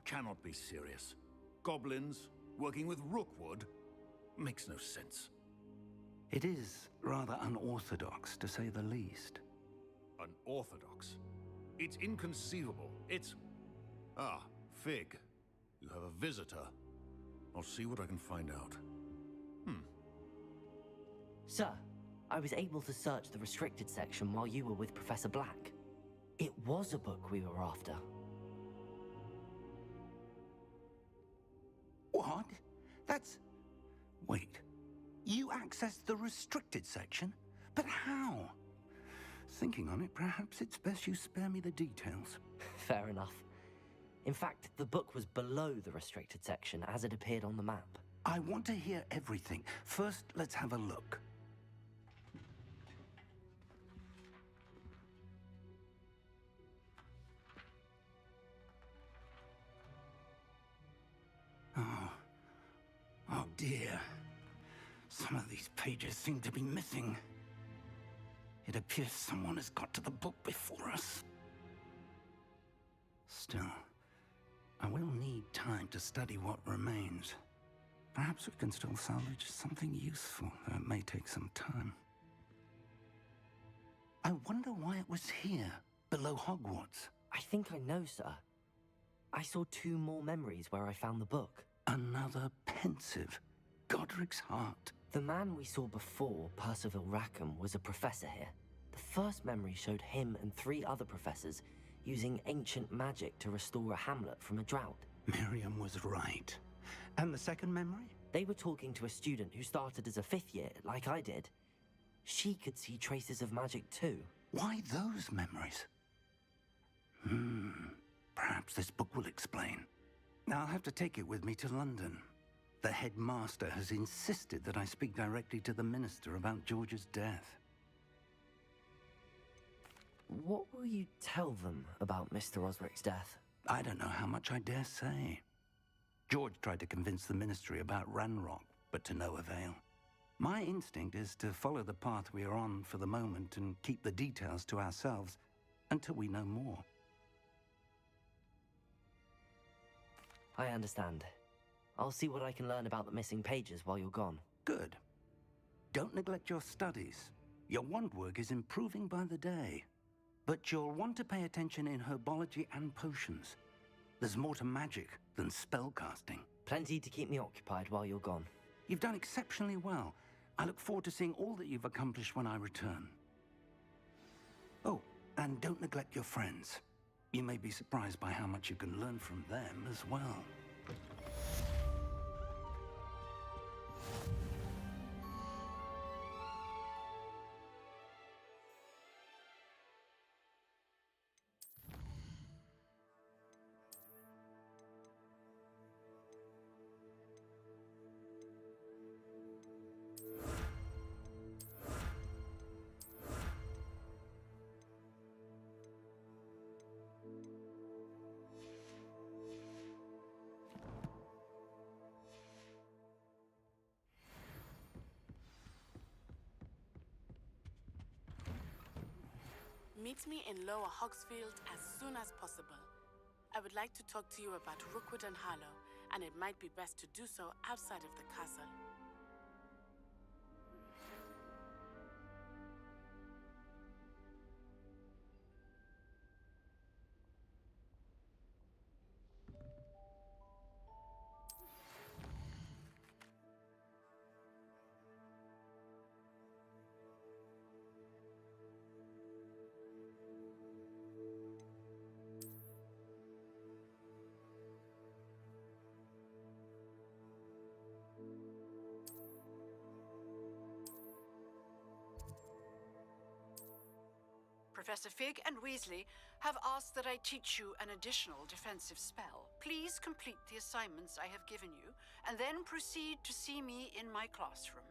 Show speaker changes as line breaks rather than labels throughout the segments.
cannot be serious. Goblins working with Rookwood makes no sense.
It is rather unorthodox, to say the least.
Unorthodox? It's inconceivable. It's... Ah, Fig. You have a visitor. I'll see what I can find out.
Sir, I was able to search the restricted section while you were with Professor Black. It was a book we were after.
What? That's... Wait. You accessed the restricted section? But how? Thinking on it, perhaps it's best you spare me the details.
Fair enough. In fact, the book was below the restricted section as it appeared on the map.
I want to hear everything. First, let's have a look. Oh dear. Some of these pages seem to be missing. It appears someone has got to the book before us. Still, I will need time to study what remains. Perhaps we can still salvage something useful, though it may take some time. I wonder why it was here, below Hogwarts.
I think I know, sir. I saw 2 more memories where I found the book.
Another pensive. Godric's heart.
The man we saw before, Percival Rackham, was a professor here. The first memory showed him and 3 other professors using ancient magic to restore a hamlet from a drought.
Miriam was right. And the second memory?
They were talking to a student who started as a 5th year, like I did. She could see traces of magic too.
Why those memories? Perhaps this book will explain. Now I'll have to take it with me to London. The headmaster has insisted that I speak directly to the minister about George's death.
What will you tell them about Mr. Osric's death?
I don't know how much I dare say. George tried to convince the ministry about Ranrock, but to no avail. My instinct is to follow the path we are on for the moment and keep the details to ourselves until we know more.
I understand. I'll see what I can learn about the missing pages while you're gone.
Good. Don't neglect your studies. Your wand work is improving by the day. But you'll want to pay attention in herbology and potions. There's more to magic than spellcasting.
Plenty to keep me occupied while you're gone.
You've done exceptionally well. I look forward to seeing all that you've accomplished when I return. Oh, and don't neglect your friends. You may be surprised by how much you can learn from them as well.
Meet me in Lower Hogsfield as soon as possible. I would like to talk to you about Rookwood and Harlow, and it might be best to do so outside of the castle.
Professor Fig and Weasley have asked that I teach you an additional defensive spell. Please complete the assignments I have given you, and then proceed to see me in my classroom.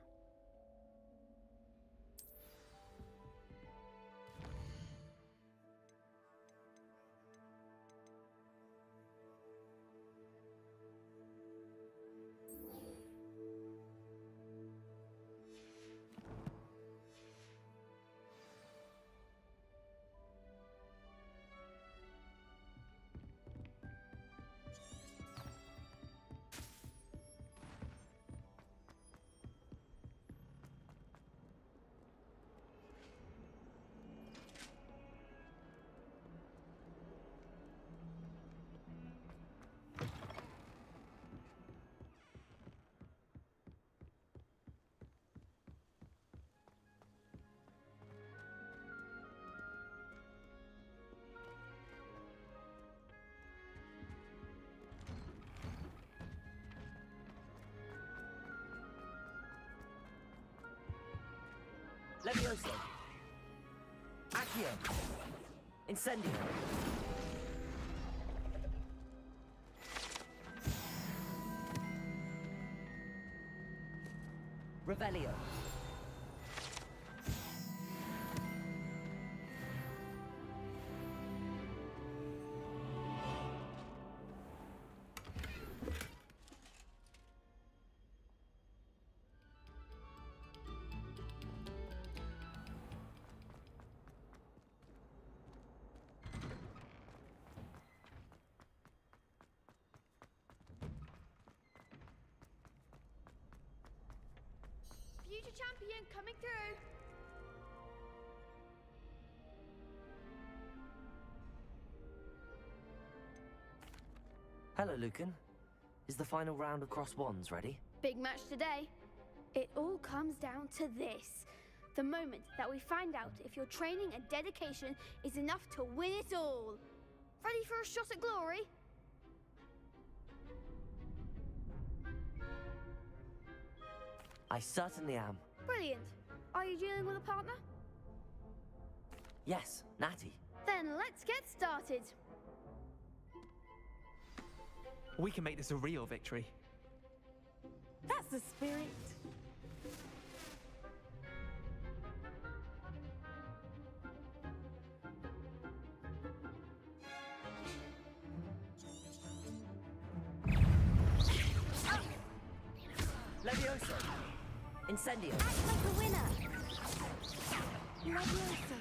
Levioso! Accio! Incendio! Revelio!
Future champion coming through.
Hello, Lucan. Is the final round of cross wands ready?
Big match today. It all comes down to this. The moment that we find out if your training and dedication is enough to win it all. Ready for a shot at glory?
I certainly am.
Brilliant. Are you dealing with a partner?
Yes, Natty.
Then let's get started.
We can make this a real victory.
That's the spirit.
Levioso! Incendio!
Act like a winner. Levioso.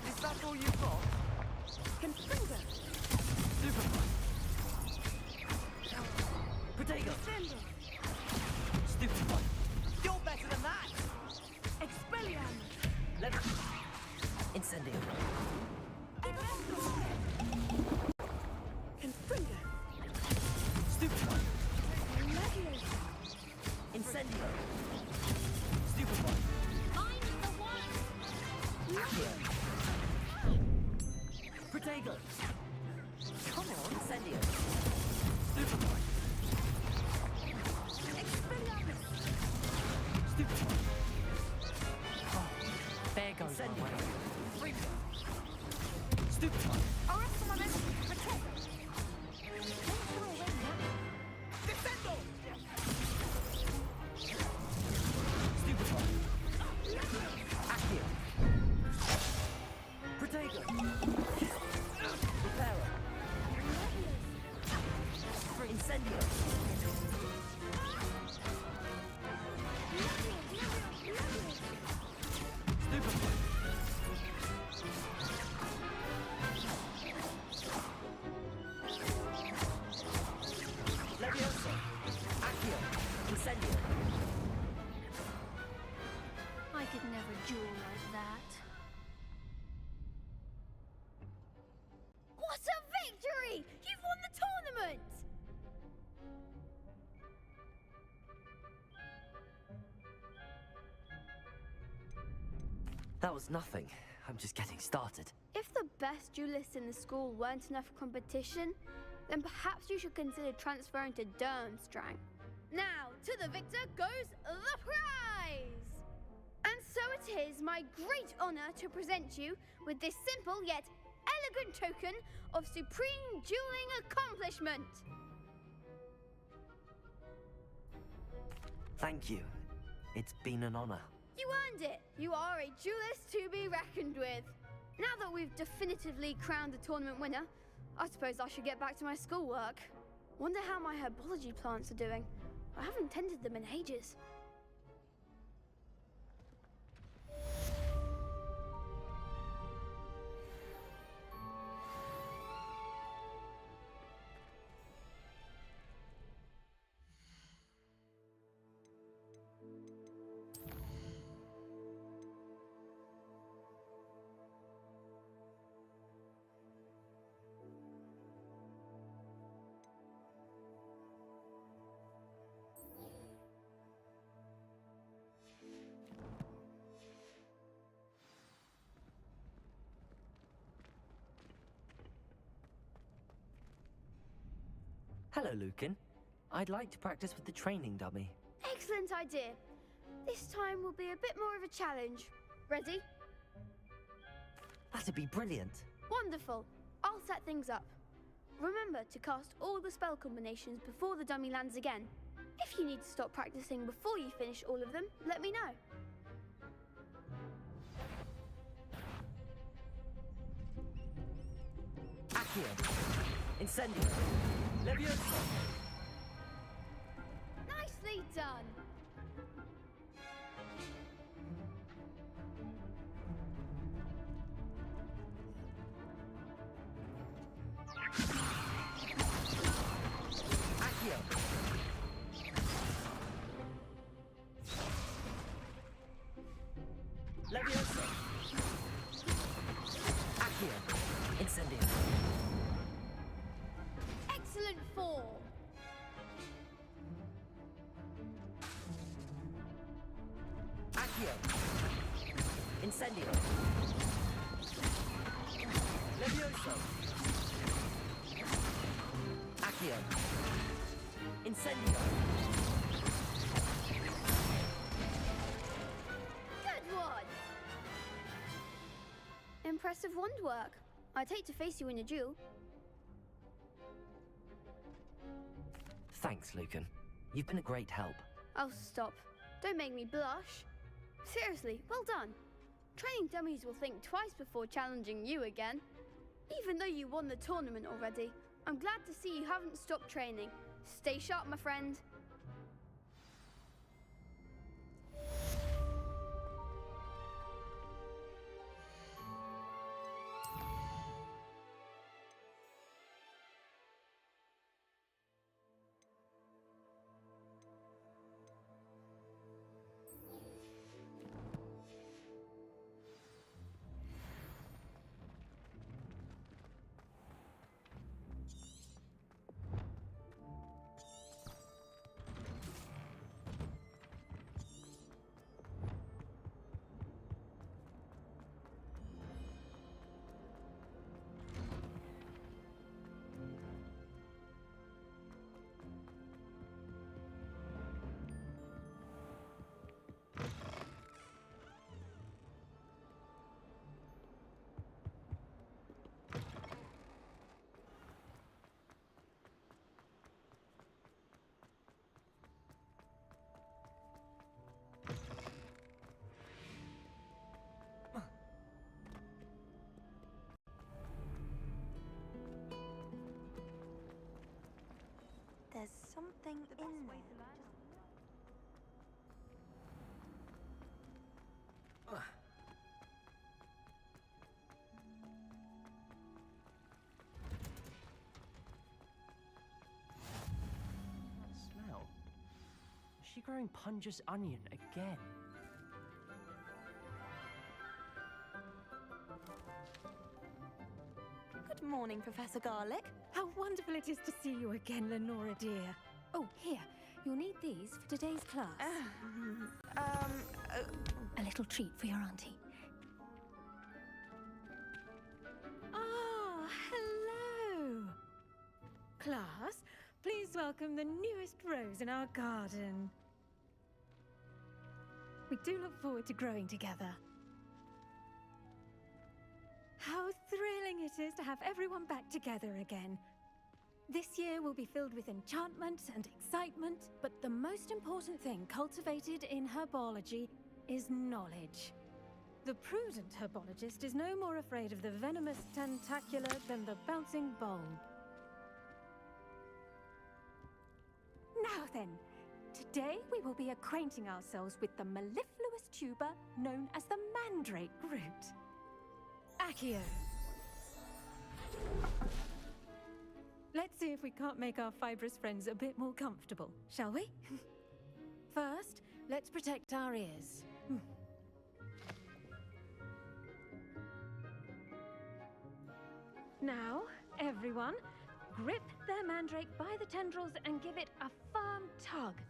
Is that all you've got?
Confringo.
Superman.
Protego!
Defender.
Stupid one!
You're better than that!
Expelliarmus.
Incendio!
Confringo.
Stupid one!
Levioso.
Incendio! Stupid one!
I'm the one.
Accio! Protego! Come on, Incendio! Stupid one!
Expelliarmus.
Stupid one!
There goes my
Incendio!
way.
Freezer! Stupid one!
Arrestamalis. Protego.
Descendo!
Stupid one! Accio! Protego! Reparo! Incendio! Stupid one! Levioso! Accio! Incendio!
I could never duel like that. What a victory! You've won the tournament!
That was nothing. I'm just getting started.
If the best duelists in the school weren't enough for competition, then perhaps you should consider transferring to Durmstrang. Now, to the victor goes the prize! And so it is my great honor to present you with this simple yet elegant token of supreme dueling accomplishment.
Thank you. It's been an honor.
You earned it! You are a duelist to be reckoned with. Now that we've definitively crowned the tournament winner, I suppose I should get back to my schoolwork. Wonder how my herbology plants are doing. I haven't tended them in ages.
Hello, Lucan. I'd like to practice with the training dummy.
Excellent idea. This time will be a bit more of a challenge. Ready?
That'd be brilliant.
Wonderful. I'll set things up. Remember to cast all the spell combinations before the dummy lands again. If you need to stop practicing before you finish all of them, let me know.
Accio. Incendio. Leviosa.
Nicely done.
Accio. Leviosa. Accio. Incendio.
Excellent form.
Accio. Incendio. Leviosa. Accio. Incendio.
Good one. Impressive wand work. I'd hate to face you in a duel.
Thanks, Lucan. You've been a great help.
Oh, stop. Don't make me blush. Seriously, well done. Training dummies will think twice before challenging you again. Even though you won the tournament already, I'm glad to see you haven't stopped training. Stay sharp, my friend.
There's something in there.
That smell. Is she growing Punja's onion again?
Good morning, Professor Garlic. How wonderful it is to see you again, Lenora dear. Oh, here. You'll need these for today's class. A little treat for your auntie. Ah, hello. Class, please welcome the newest rose in our garden. We do look forward to growing together. How thrilling it is to have everyone back together again. This year will be filled with enchantment and excitement, but the most important thing cultivated in herbology is knowledge. The prudent herbologist is no more afraid of the venomous tentacular than the bouncing bulb. Now then, today we will be acquainting ourselves with the mellifluous tuber known as the mandrake root. Accio. Let's see if we can't make our fibrous friends a bit more comfortable, shall we? First, let's protect our ears. Now, everyone, grip their mandrake by the tendrils and give it a firm tug.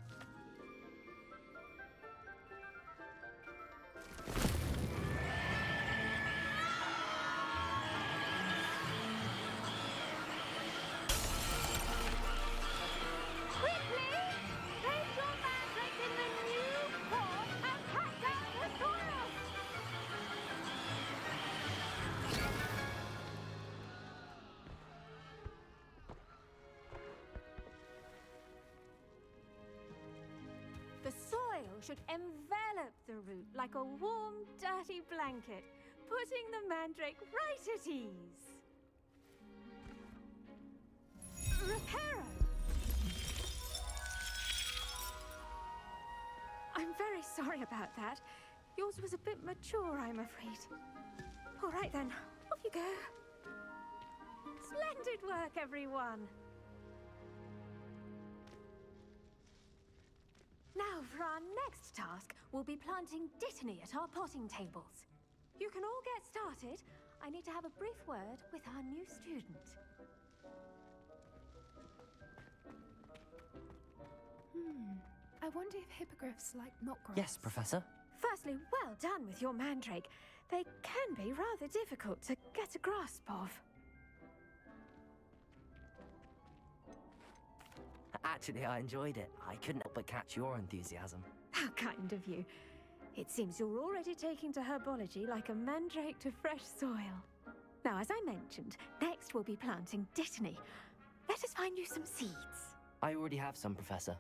Quickly! Place your mandrake in the new pot should envelop the root like a warm, dirty blanket, putting the mandrake right at ease. Reparo! I'm very sorry about that. Yours was a bit mature, I'm afraid. All right then, off you go. Splendid work, everyone. Now, for our next task, we'll be planting dittany at our potting tables. You can all get started. I need to have a brief word with our new student.
I wonder if hippogriffs like knot grass.
Yes, Professor.
Firstly, well done with your mandrake. They can be rather difficult to get a grasp of.
Actually, I enjoyed it. I couldn't help but catch your enthusiasm.
How kind of you. It seems you're already taking to herbology like a mandrake to fresh soil. Now, as I mentioned, next we'll be planting dittany. Let us find you some seeds.
I already have some, Professor.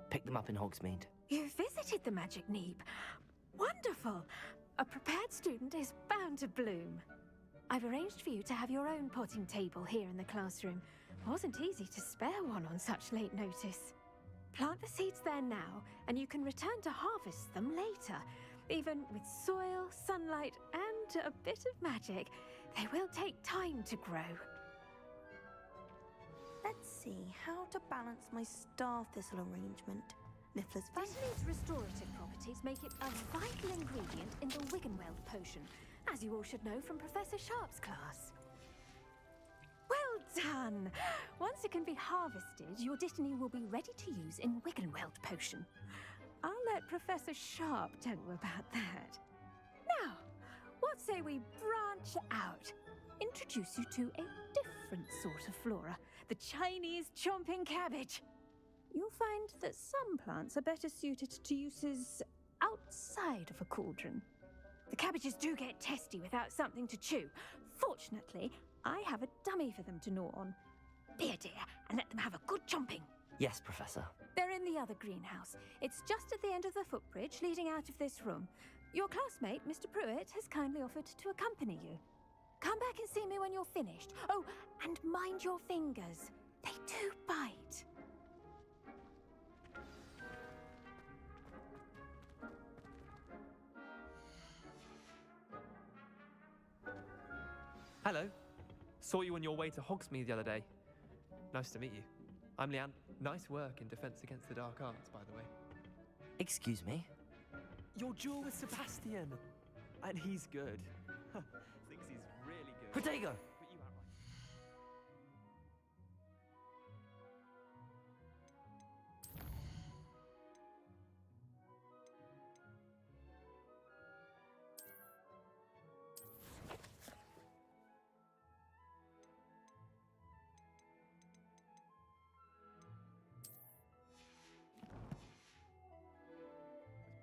Picked them up in Hogsmeade.
You visited the Magic Neep. Wonderful! A prepared student is bound to bloom. I've arranged for you to have your own potting table here in the classroom. Wasn't easy to spare one on such late notice. Plant the seeds there now, and you can return to harvest them later. Even with soil, sunlight, and a bit of magic, they will take time to grow.
Let's see how to balance my star thistle arrangement. Niffler's
Dittany's restorative properties make it a vital ingredient in the Wiggenweld potion, as you all should know from Professor Sharp's class. Well done! Once it can be harvested, your dittany will be ready to use in Wiggenweld potion. I'll let Professor Sharp tell you about that. Now, what say we branch out? Introduce you to a different sort of flora, the Chinese chomping cabbage. You'll find that some plants are better suited to uses outside of a cauldron. The cabbages do get testy without something to chew. Fortunately, I have a dummy for them to gnaw on. Be a dear and let them have a good chomping.
Yes, Professor.
They're in the other greenhouse. It's just at the end of the footbridge leading out of this room. Your classmate, Mr. Pruitt, has kindly offered to accompany you. Come back and see me when you're finished. Oh, and mind your fingers. They do bite.
Hello. Saw you on your way to Hogsmeade the other day. Nice to meet you. I'm Leanne. Nice work in Defense Against the Dark Arts, by the way.
Excuse me?
Your duel with Sebastian. And he's good. Thinks he's really good.
Protego!
Put you outright.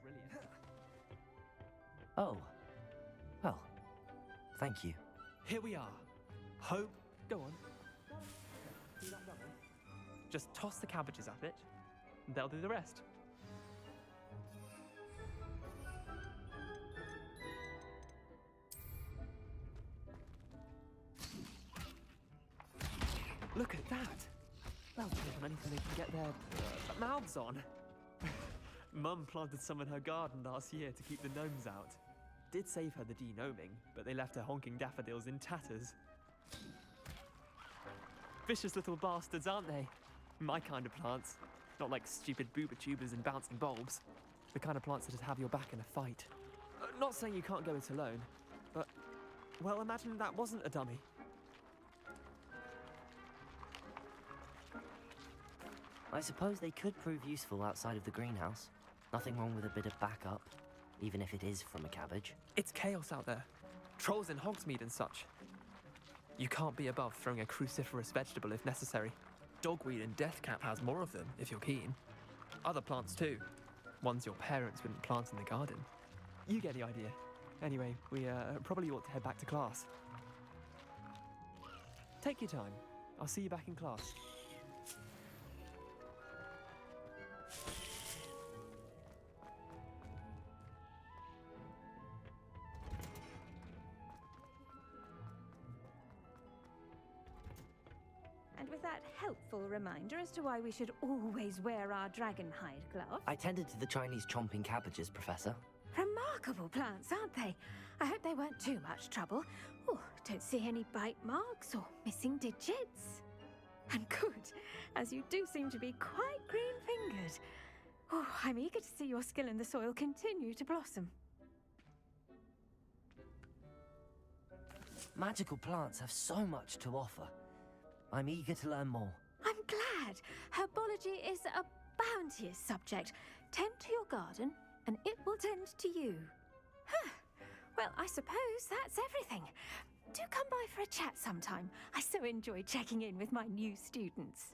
Brilliant.
Oh. Well, thank you.
Here we are. Hope. Go on. See that double? Just toss the cabbages at it, and they'll do the rest. Look at that! They'll give them anything they can get their mouths on. Mum planted some in her garden last year to keep the gnomes out. Did save her the de-gnoming, but they left her honking daffodils in tatters. Vicious little bastards, aren't they? My kind of plants. Not like stupid booba tubers and bouncing bulbs. The kind of plants that'd have your back in a fight. Not saying you can't go it alone, but... well, imagine that wasn't a dummy.
I suppose they could prove useful outside of the greenhouse. Nothing wrong with a bit of backup, even if it is from a cabbage.
It's chaos out there. Trolls in Hogsmeade and such. You can't be above throwing a cruciferous vegetable if necessary. Dogweed and deathcap has more of them, if you're keen. Other plants too. Ones your parents wouldn't plant in the garden. You get the idea. Anyway, we probably ought to head back to class. Take your time. I'll see you back in class.
And with that helpful reminder as to why we should always wear our dragon hide gloves.
I tended to the Chinese chomping cabbages, Professor.
Remarkable plants, aren't they? I hope they weren't too much trouble. Oh, don't see any bite marks or missing digits. And good, as you do seem to be quite green-fingered. Oh, I'm eager to see your skill in the soil continue to blossom.
Magical plants have so much to offer. I'm eager to learn more.
I'm glad. Herbology is a bounteous subject. Tend to your garden, and it will tend to you. Huh. Well, I suppose that's everything. Do come by for a chat sometime. I so enjoy checking in with my new students.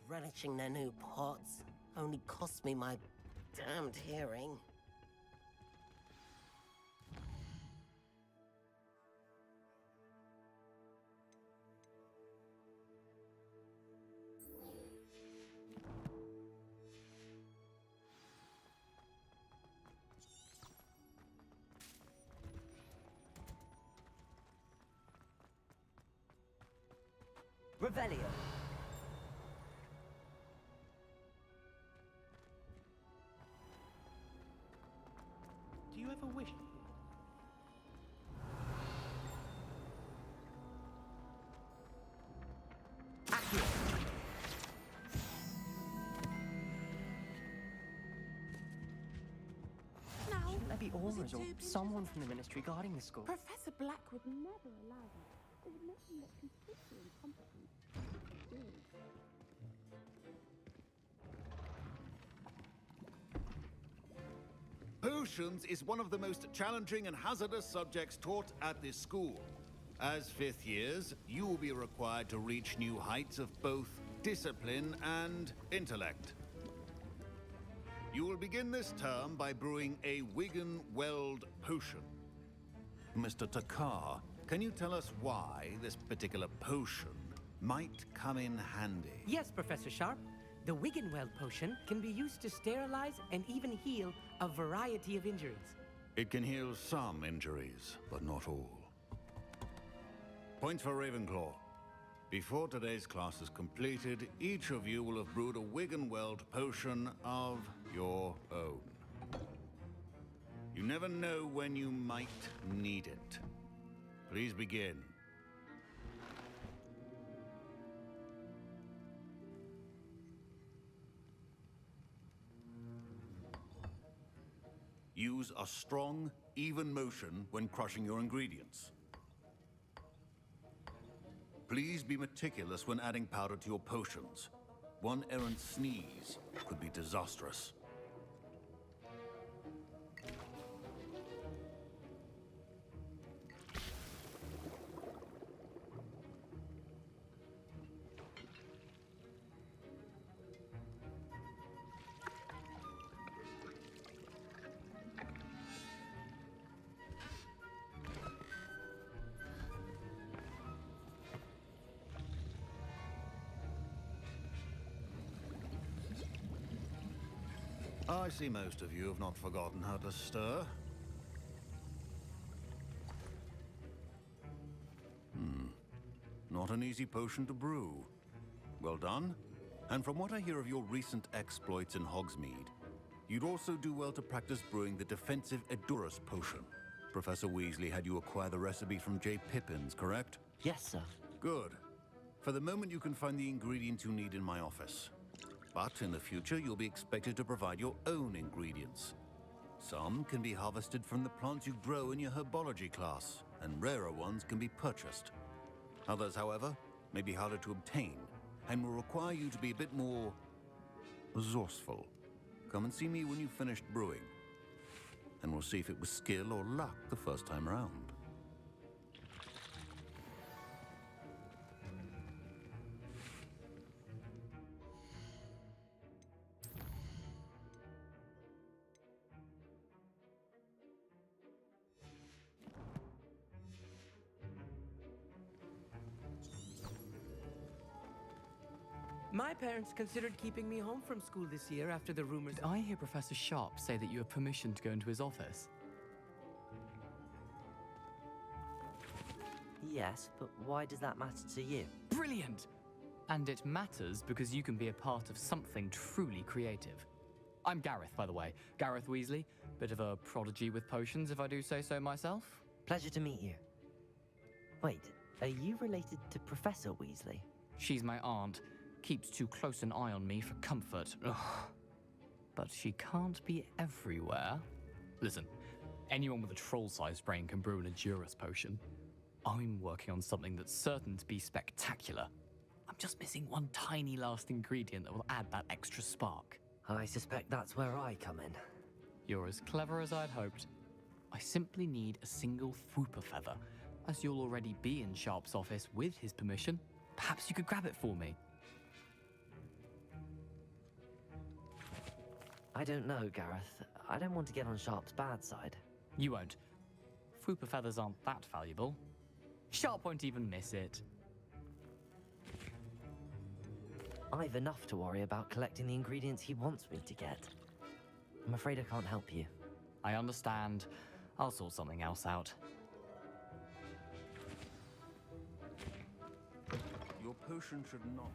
Relishing their new pots only cost me my damned hearing.
Revelio.
Do you ever wish?
Shouldn't there be Aurors or someone from the Ministry guarding the school?
Professor Black would never allow that. It would make him look completely incompetent.
Potions is one of the most challenging and hazardous subjects taught at this school. As fifth years, you will be required to reach new heights of both discipline and intellect. You will begin this term by brewing a Wigan-Weld potion. Mr. Takar, can you tell us why this particular potion might come in handy?
Yes, Professor Sharp. The Wiggenweld potion can be used to sterilize and even heal a variety of injuries.
It can heal some injuries, but not all. Points for Ravenclaw. Before today's class is completed, each of you will have brewed a Wiggenweld potion of your own. You never know when you might need it. Please begin. Use a strong, even motion when crushing your ingredients. Please be meticulous when adding powder to your potions. One errant sneeze could be disastrous. I see most of you have not forgotten how to stir. Not an easy potion to brew. Well done. And from what I hear of your recent exploits in Hogsmeade, you'd also do well to practice brewing the defensive Edurus potion. Professor Weasley had you acquire the recipe from J. Pippin's, correct?
Yes, sir.
Good. For the moment, you can find the ingredients you need in my office. But in the future, you'll be expected to provide your own ingredients. Some can be harvested from the plants you grow in your herbology class, and rarer ones can be purchased. Others, however, may be harder to obtain and will require you to be a bit more resourceful. Come and see me when you've finished brewing, and we'll see if it was skill or luck the first time round.
My parents considered keeping me home from school this year after the rumors.
Did I hear Professor Sharp say that you have permission to go into his office?
Yes, but why does that matter to you?
Brilliant! And it matters because you can be a part of something truly creative. I'm Gareth, by the way. Gareth Weasley. Bit of a prodigy with potions, if I do say so myself.
Pleasure to meet you. Wait, are you related to Professor Weasley?
She's my aunt. Keeps too close an eye on me for comfort. Ugh. But she can't be everywhere. Listen, anyone with a troll-sized brain can brew an Endurus potion. I'm working on something that's certain to be spectacular. I'm just missing one tiny last ingredient that will add that extra spark.
I suspect that's where I come in.
You're as clever as I'd hoped. I simply need a single Fwooper feather. As you'll already be in Sharp's office with his permission, perhaps you could grab it for me.
I don't know, Gareth. I don't want to get on Sharp's bad side.
You won't. Fwooper feathers aren't that valuable. Sharp won't even miss it.
I've enough to worry about collecting the ingredients he wants me to get. I'm afraid I can't help you.
I understand. I'll sort something else out.
Your potion should not...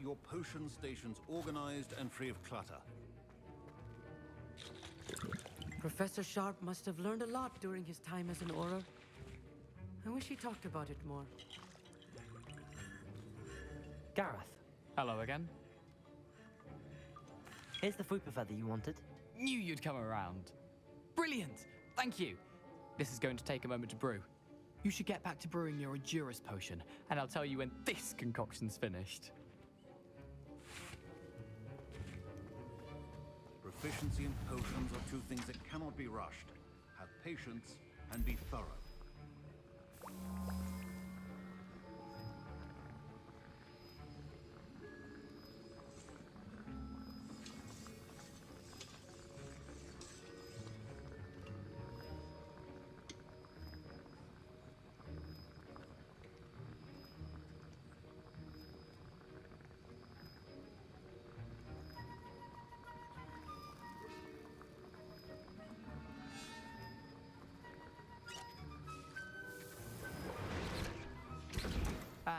Your potion stations organized and free of clutter.
Professor Sharp must have learned a lot during his time as an Auror. I wish he talked about it more.
Gareth.
Hello again.
Here's the Fwooper feather you wanted.
Knew you'd come around. Brilliant! Thank you. This is going to take a moment to brew. You should get back to brewing your Endurus potion, and I'll tell you when this concoction's finished.
Proficiency in potions are two things that cannot be rushed. Have patience and be thorough.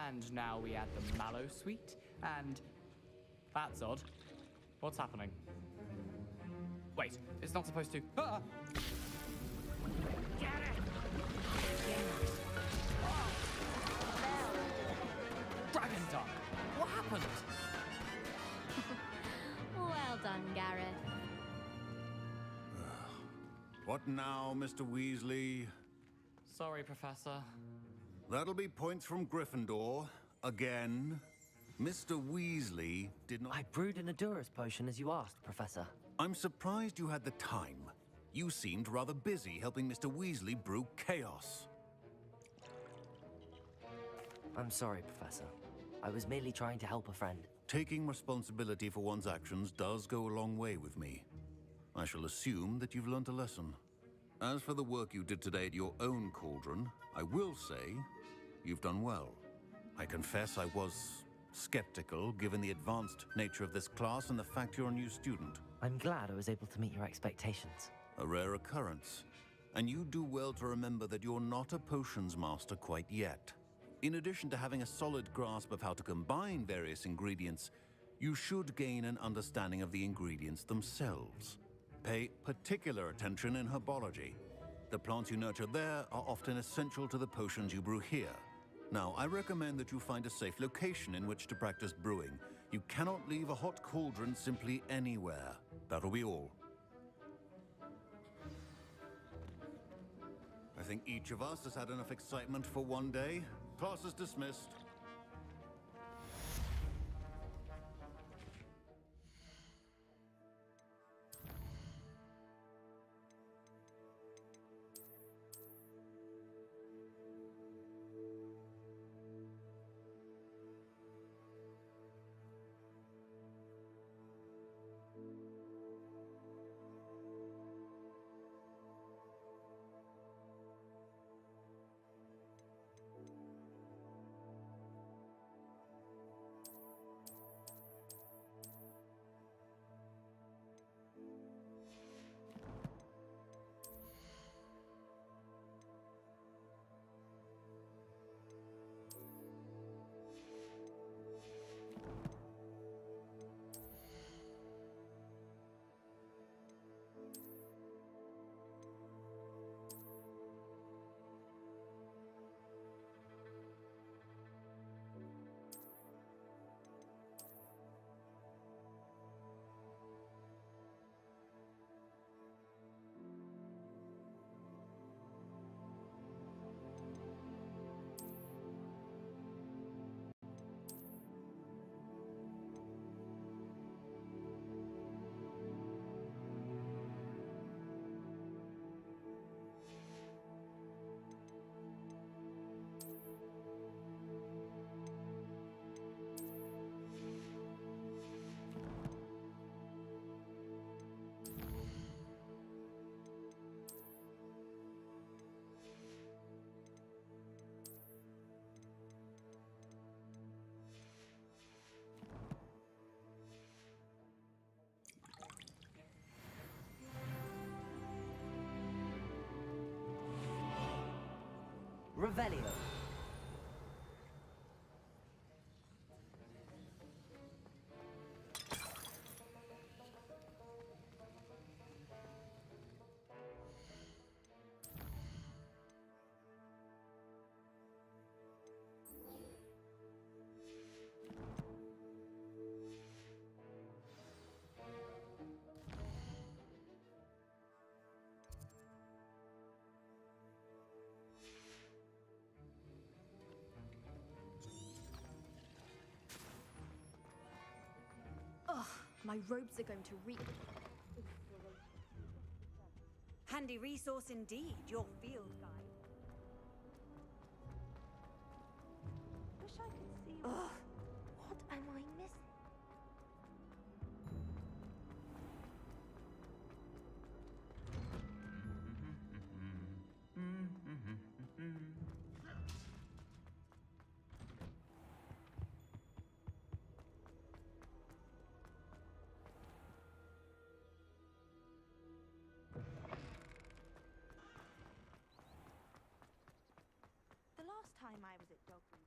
And now we add the mallow sweet, and... That's odd. What's happening? Wait, it's not supposed to... Ah! Dragon Duck! What happened?
Well done, Gareth.
What now, Mr. Weasley?
Sorry, Professor.
That'll be points from Gryffindor. Again. Mr. Weasley did not...
I brewed an Endurus potion as you asked, Professor.
I'm surprised you had the time. You seemed rather busy helping Mr. Weasley brew chaos.
I'm sorry, Professor. I was merely trying to help a friend.
Taking responsibility for one's actions does go a long way with me. I shall assume that you've learnt a lesson. As for the work you did today at your own cauldron, I will say you've done well. I confess I was skeptical, given the advanced nature of this class and the fact you're a new student.
I'm glad I was able to meet your expectations.
A rare occurrence. And you do well to remember that you're not a potions master quite yet. In addition to having a solid grasp of how to combine various ingredients, you should gain an understanding of the ingredients themselves. Pay particular attention in herbology. The plants you nurture there are often essential to the potions you brew here. Now, I recommend that you find a safe location in which to practice brewing. You cannot leave a hot cauldron simply anywhere. That'll be all. I think each of us has had enough excitement for one day. Class is dismissed.
Revelio.
Ugh, my robes are going to reek.
Handy resource indeed, your field guide.
Wish I could see. Ugh, what am I missing? The last time I was at Dogwood.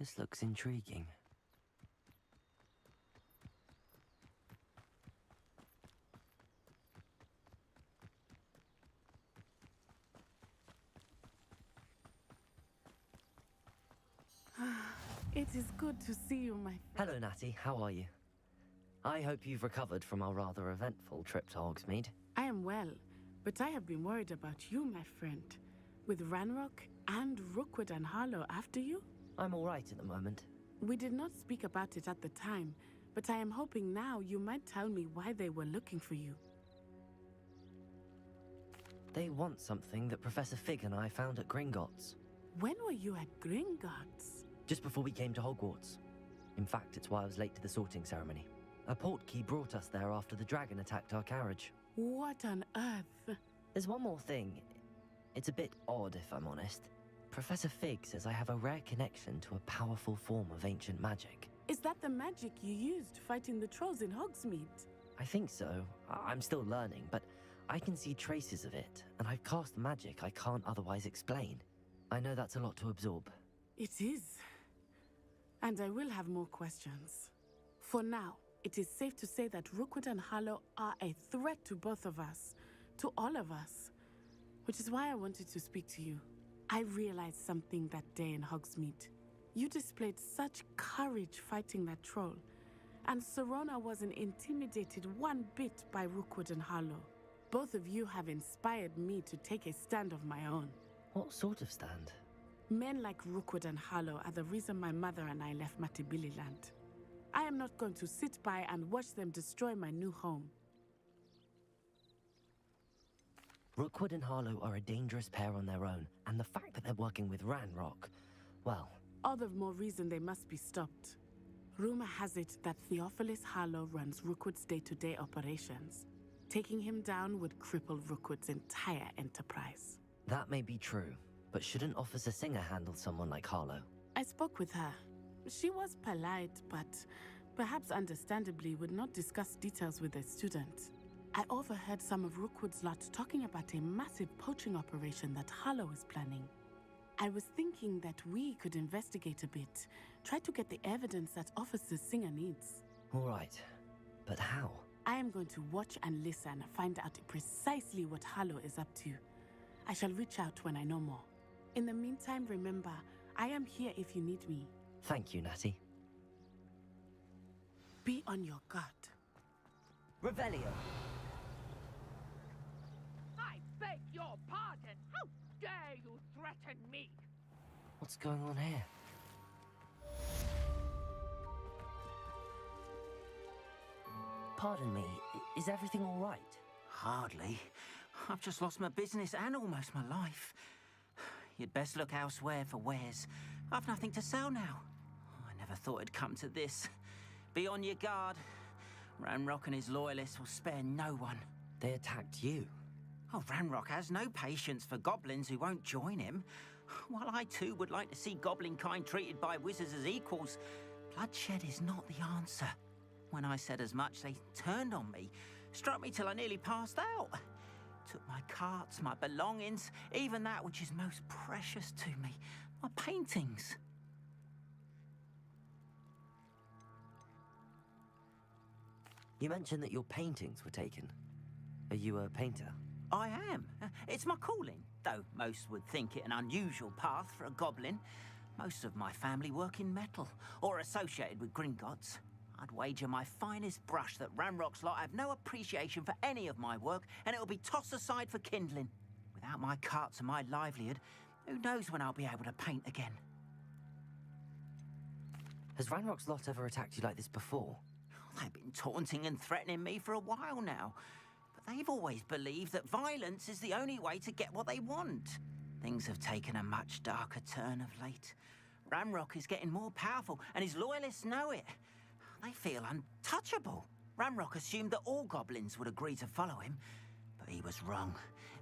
This looks intriguing.
It is good to see you, my friend.
Hello, Natty. How are you? I hope you've recovered from our rather eventful trip to Hogsmeade.
I am well, but I have been worried about you, my friend. With Ranrock and Rookwood and Harlow after you?
I'm all right at the moment.
We did not speak about it at the time, but I am hoping now you might tell me why they were looking for you.
They want something that Professor Fig and I found at Gringotts.
When were you at Gringotts?
Just before we came to Hogwarts. In fact, it's why I was late to the sorting ceremony. A portkey brought us there after the dragon attacked our carriage.
What on earth?
There's one more thing. It's a bit odd, if I'm honest. Professor Fig says I have a rare connection to a powerful form of ancient magic.
Is that the magic you used fighting the trolls in Hogsmeade?
I think so. I'm still learning, but I can see traces of it, and I've cast magic I can't otherwise explain. I know that's a lot to absorb.
It is. And I will have more questions. For now, it is safe to say that Rookwood and Harlow are a threat to both of us, to all of us. Which is why I wanted to speak to you. I realized something that day in Hogsmeade. You displayed such courage fighting that troll, and Serona wasn't intimidated one bit by Rookwood and Harlow. Both of you have inspired me to take a stand of my own.
What sort of stand?
Men like Rookwood and Harlow are the reason my mother and I left Matabili land. I am not going to sit by and watch them destroy my new home.
Rookwood and Harlow are a dangerous pair on their own, and the fact that they're working with Ranrock, well...
All the more reason they must be stopped. Rumor has it that Theophilus Harlow runs Rookwood's day-to-day operations. Taking him down would cripple Rookwood's entire enterprise.
That may be true, but shouldn't Officer Singer handle someone like Harlow?
I spoke with her. She was polite, but perhaps understandably would not discuss details with a student. I overheard some of Rookwood's lot talking about a massive poaching operation that Harlow is planning. I was thinking that we could investigate a bit, try to get the evidence that Officer Singer needs.
All right, but how?
I am going to watch and listen, find out precisely what Harlow is up to. I shall reach out when I know more. In the meantime, remember, I am here if you need me.
Thank you, Natty.
Be on your guard.
Revelio.
I beg your pardon. How dare you threaten me?
What's going on here? Pardon me, is everything all right?
Hardly. I've just lost my business and almost my life. You'd best look elsewhere for wares. I've nothing to sell now. I never thought it'd come to this. Be on your guard. Ranrock and his loyalists will spare no one.
They attacked you?
Oh, Ranrock has no patience for goblins who won't join him. While I too would like to see goblin kind treated by wizards as equals, bloodshed is not the answer. When I said as much, they turned on me, struck me till I nearly passed out. Took my carts, my belongings, even that which is most precious to me, my paintings.
You mentioned that your paintings were taken. Are you a painter?
I am. It's my calling, though most would think it an unusual path for a goblin. Most of my family work in metal, or associated with Gringotts. I'd wager my finest brush that Ranrock's lot have no appreciation for any of my work, and it'll be tossed aside for kindling. Without my carts and my livelihood, who knows when I'll be able to paint again?
Has Ranrock's lot ever attacked you like this before?
They've been taunting and threatening me for a while now. But they've always believed that violence is the only way to get what they want. Things have taken a much darker turn of late. Ranrock is getting more powerful, and his loyalists know it. They feel untouchable. Ranrock assumed that all goblins would agree to follow him, but he was wrong.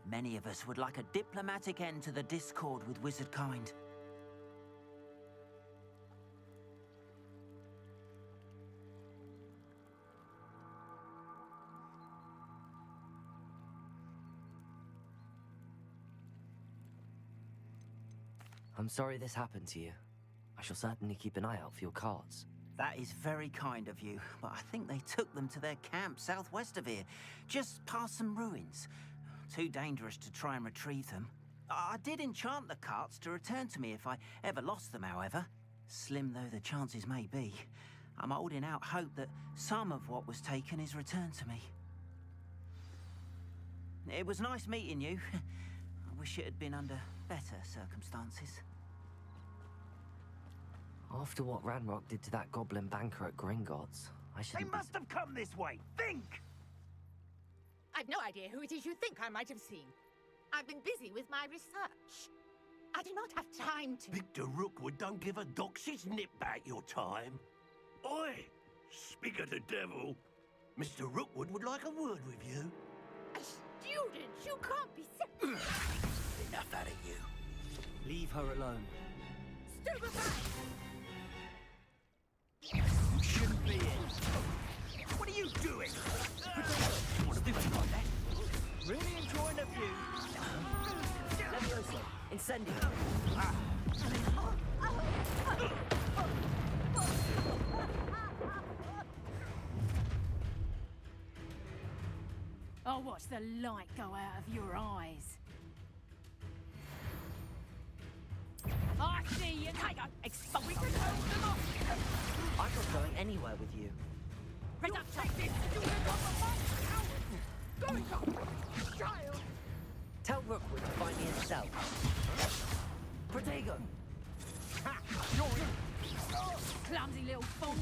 Many of us would like a diplomatic end to the discord with wizard kind.
I'm sorry this happened to you. I shall certainly keep an eye out for your carts.
That is very kind of you, but I think they took them to their camp southwest of here, just past some ruins. Too dangerous to try and retrieve them. I did enchant the carts to return to me if I ever lost them, however. Slim though the chances may be, I'm holding out hope that some of what was taken is returned to me. It was nice meeting you. I wish it had been under better circumstances.
After what Ranrock did to that goblin banker at Gringotts, I should.
They must have come this way! Think!
I've no idea who it is you think I might have seen. I've been busy with my research. I do not have time to...
Victor Rookwood don't give a doxy's nip back your time. Oi! Speak of the devil. Mr. Rookwood would like a word with you.
A student? You can't be...
Enough out of you.
Leave her alone.
Stupefy!
You shouldn't be in. What are you doing?
Really enjoying the view. Levioso, incendio.
I'll watch the light go out of your eyes. I see you. Tiger, expose them.
I'm not going anywhere with you.
Take this! You will not Going on! Child!
Tell Rookwood to find me in cell. Protego!
You're in! Clumsy little fool!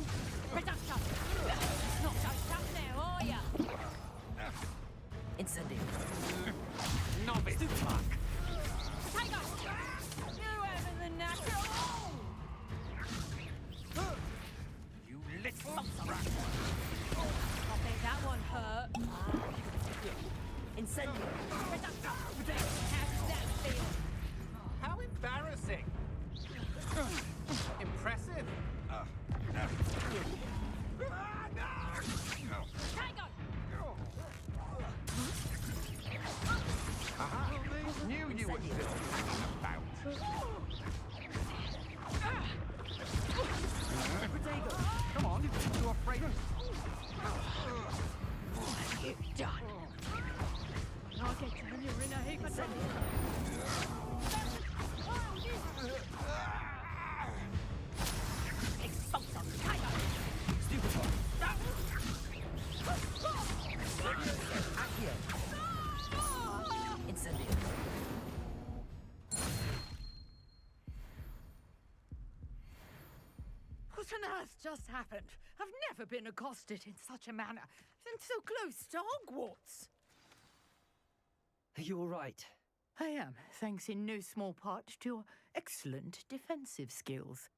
Reduction! Not so tough now, are ya?
Incendio.
Novice fuck!
Potato! You haven't the natural!
You little brat!
I bet that one hurt.
Incendio.
How does that feel?
How embarrassing! Impressive!
Aha! Knew you were still about. Come on, you afraid of...
What have you done? I'll get you when you're in a heap of trouble. Expose them, tiger!
Stupefy. Accio. Incendio.
What on earth just happened? I've never been accosted in such a manner, and so close to Hogwarts.
Are you all right?
I am, thanks in no small part to your excellent defensive skills.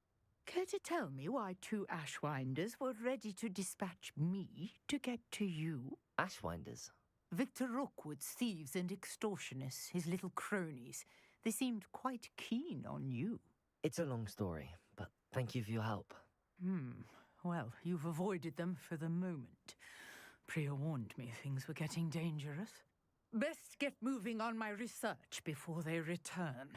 Care to tell me why two Ashwinders were ready to dispatch me to get to you?
Ashwinders?
Victor Rookwood's thieves and extortionists, his little cronies. They seemed quite keen on you.
It's a long story, but thank you for your help.
Well, you've avoided them for the moment. Priya warned me things were getting dangerous. Best get moving on my research before they return.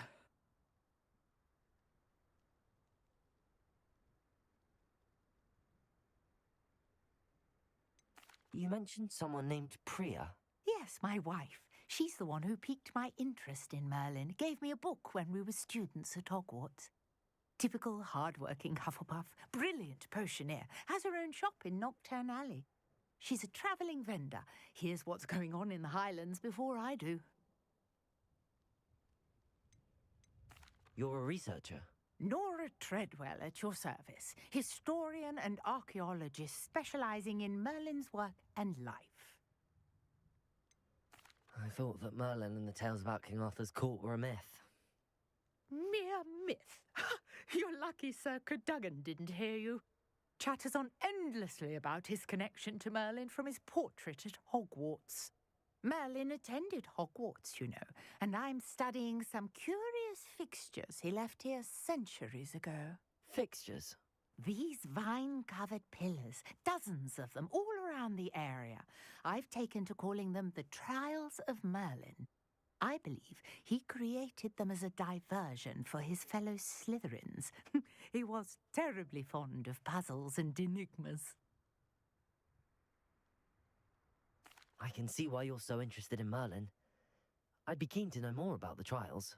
You mentioned someone named Priya.
Yes, my wife. She's the one who piqued my interest in Merlin. Gave me a book when we were students at Hogwarts. Typical hard-working Hufflepuff, brilliant potioneer, has her own shop in Knockturn Alley. She's a travelling vendor. Hears what's going on in the Highlands before I do.
You're a researcher?
Nora Treadwell at your service, historian and archaeologist specialising in Merlin's work and life.
I thought that Merlin and the tales about King Arthur's court were a myth.
Mere myth. You're lucky Sir Cadogan didn't hear you. Chatters on endlessly about his connection to Merlin from his portrait at Hogwarts. Merlin attended Hogwarts, you know, and I'm studying some curious fixtures he left here centuries ago.
Fixtures?
These vine-covered pillars, dozens of them, all around the area. I've taken to calling them the Trials of Merlin. I believe he created them as a diversion for his fellow Slytherins. He was terribly fond of puzzles and enigmas.
I can see why you're so interested in Merlin. I'd be keen to know more about the trials.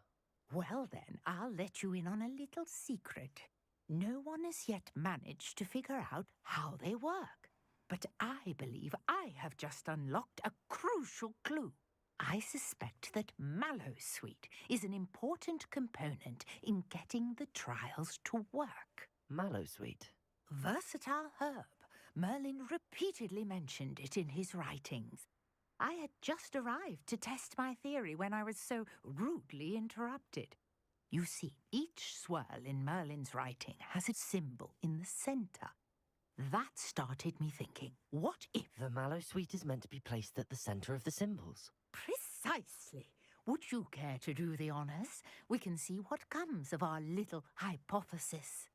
Well then, I'll let you in on a little secret. No one has yet managed to figure out how they work. But I believe I have just unlocked a crucial clue. I suspect that Mallowsweet is an important component in getting the trials to work.
Mallowsweet?
Versatile herb. Merlin repeatedly mentioned it in his writings. I had just arrived to test my theory when I was so rudely interrupted. You see, each swirl in Merlin's writing has a symbol in the center. That started me thinking, what if...
The Mallowsweet is meant to be placed at the center of the symbols.
Precisely. Would you care to do the honors? We can see what comes of our little hypothesis.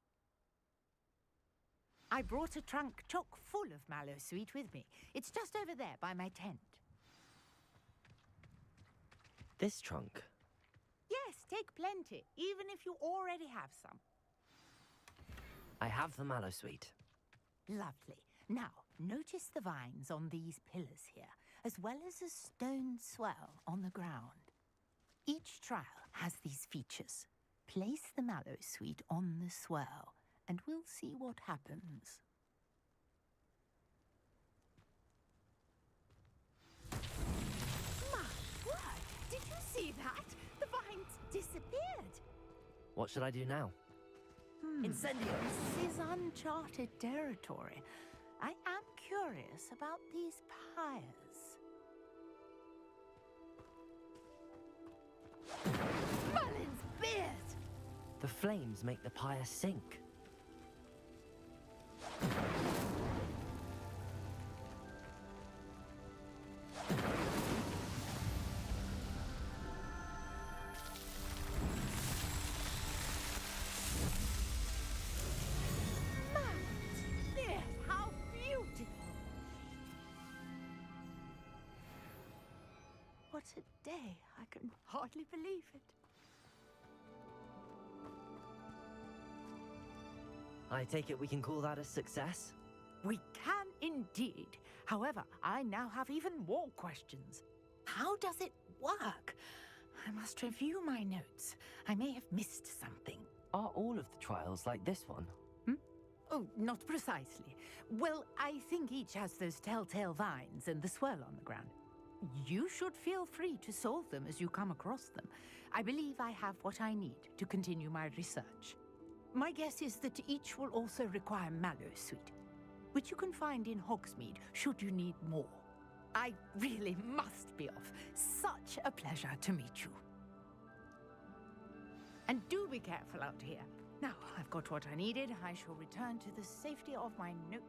I brought a trunk chock full of Mallowsweet with me. It's just over there by my tent.
This trunk?
Yes, take plenty, even if you already have some.
I have the Mallowsweet.
Lovely. Now, notice the vines on these pillars here, as well as a stone swell on the ground. Each trial has these features. Place the Mallowsweet on the swirl, and we'll see what happens. My word! Did you see that? The vines disappeared.
What should I do now? Incendio!
This is uncharted territory. I am curious about these pyres. Merlin's beard!
The flames make the pyre sink.
How beautiful! What a day! I can hardly believe it.
I take it we can call that a success?
We can indeed. However, I now have even more questions. How does it work? I must review my notes. I may have missed something.
Are all of the trials like this one?
Oh, not precisely. Well, I think each has those telltale vines and the swirl on the ground. You should feel free to solve them as you come across them. I believe I have what I need to continue my research. My guess is that each will also require Mallowsweet, which you can find in Hogsmeade should you need more. I really must be off. Such a pleasure to meet you. And do be careful out here. Now, I've got what I needed. I shall return to the safety of my notes.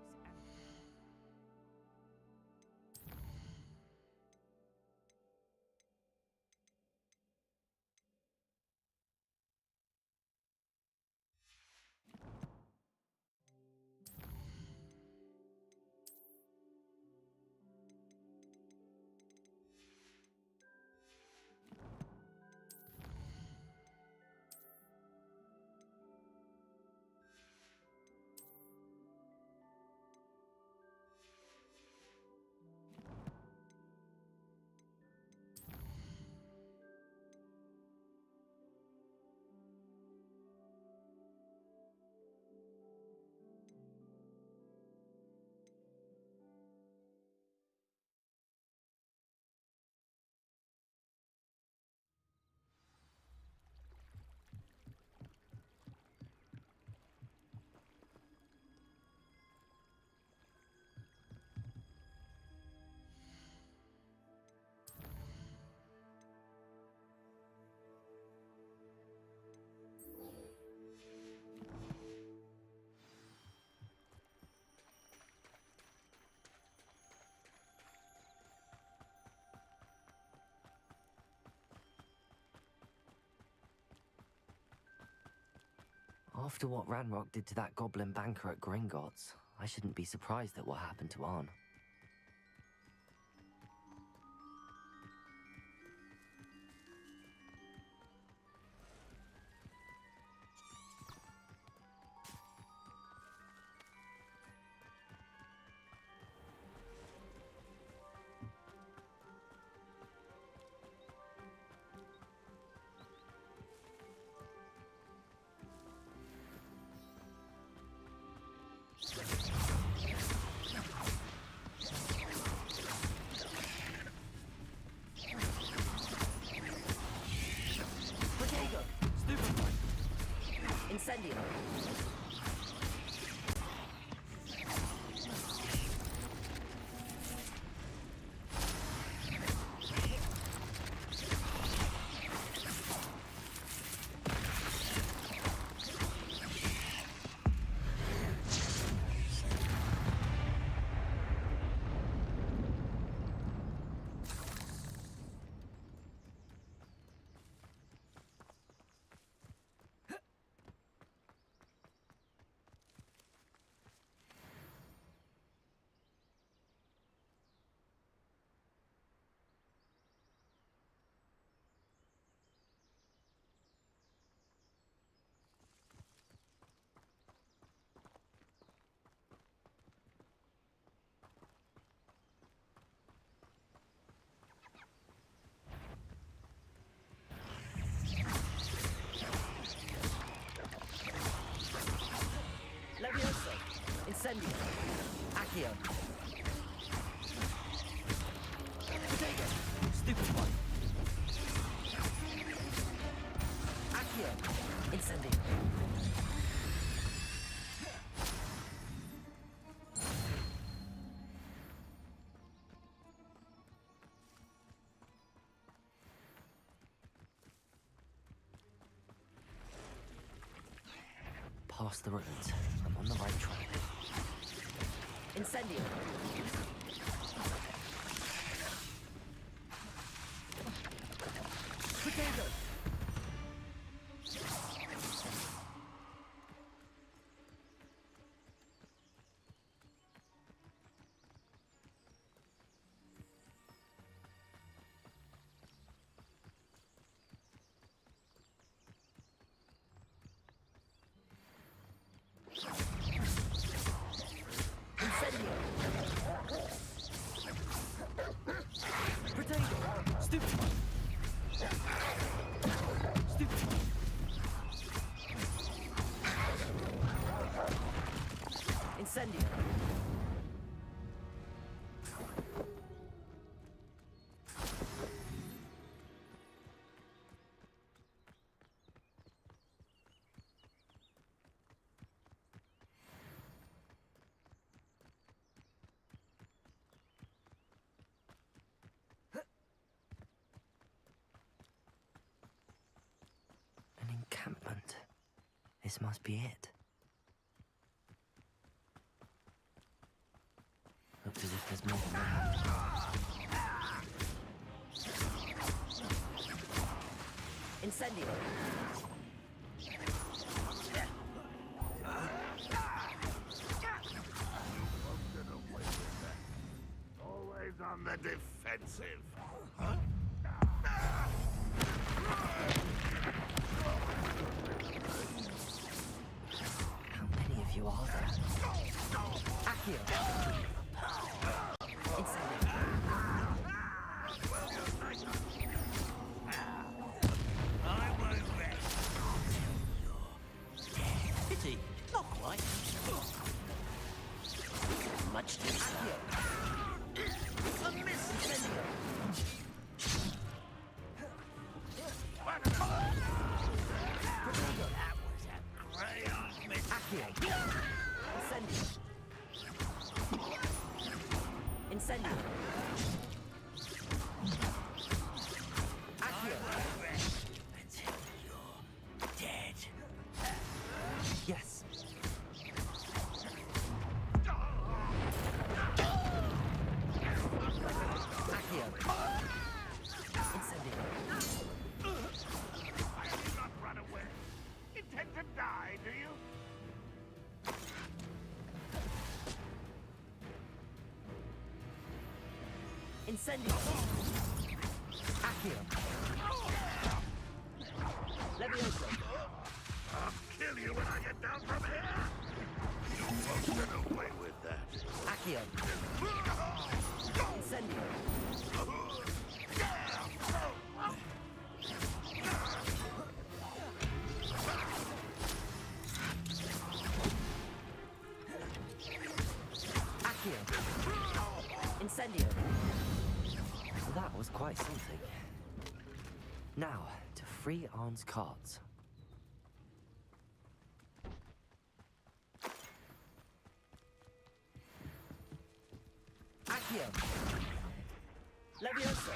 After what Ranrock did to that goblin banker at Gringotts, I shouldn't be surprised at what happened to Arn. Incendio. Levioso. Incendio. Accio. Potato. Stupid one. Accio. Incendio. Past the ruins. I'm on the right track. Incendio. Potato. Incendio. An encampment. This must be it. Looks as if there's more than that. Incendio.
Always on the defensive. Huh?
How many of you are there? Accio.
Pity, not quite. Much too slow.
A miss, Incendio.
That was a great miss.
Accio. Incendio. Incendio. Accio.
Until you're dead.
Yes. Accio. Incendio.
Why have you not run away? Intend to die, do you?
Incendio. Accio. Levioso.
I'll kill you when I get down from here. You won't get away with that.
Accio. Incendio. Accio. Incendio. That was quite something. Now, to free Arn's cards. Accio. Levioso.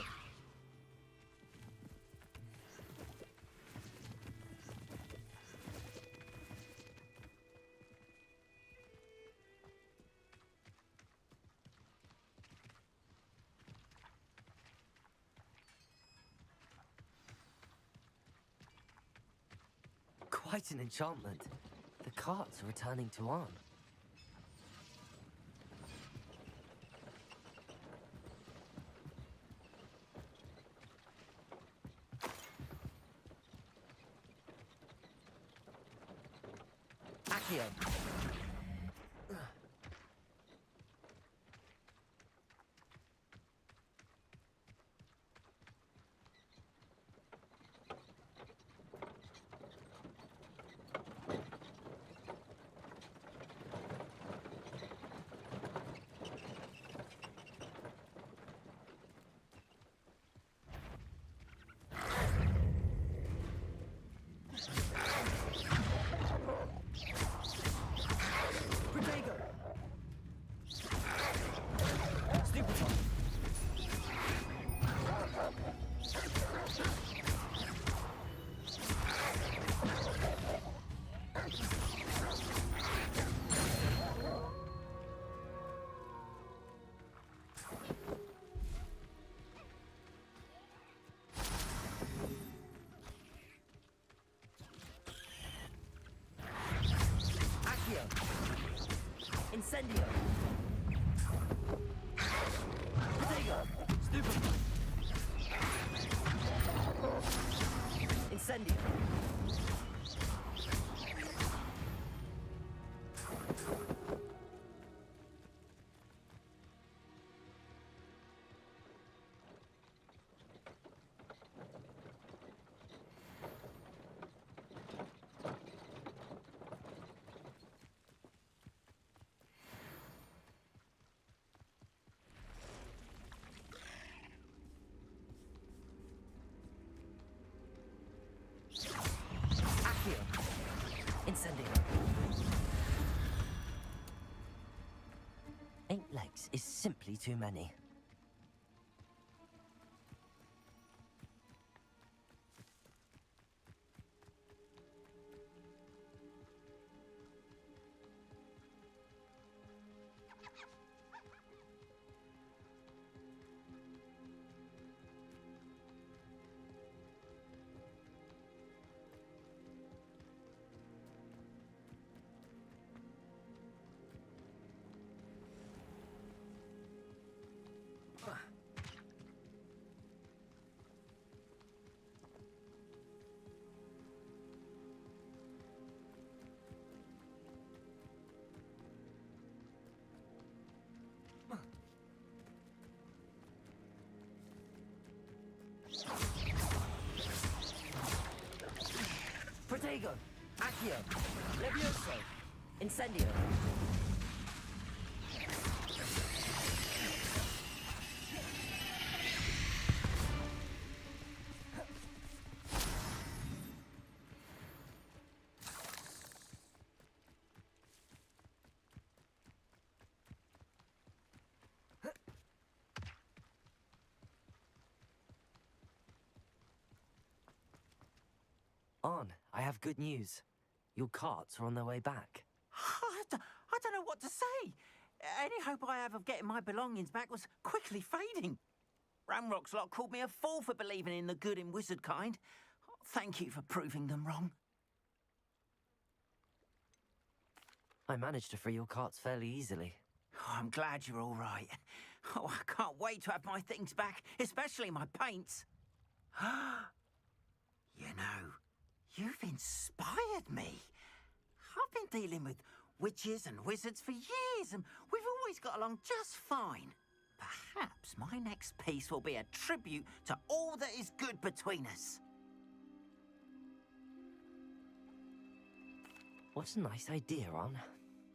Quite an enchantment. The carts are returning to Arn. Accio. Incendio. Protego. Stupefy. Incendio. Incendio. 8 legs is simply too many. Protego. Accio. Levioso. Incendio. Arn, I have good news. Your carts are on their way back.
I don't know what to say. Any hope I have of getting my belongings back was quickly fading. Ramrock's lot called me a fool for believing in the good in wizard kind. Thank you for proving them wrong.
I managed to free your carts fairly easily.
Oh, I'm glad you're all right. Oh, I can't wait to have my things back, especially my paints. You know, you've inspired me. I've been dealing with witches and wizards for years, and we've always got along just fine. Perhaps my next piece will be a tribute to all that is good between us.
What a nice idea, Arn.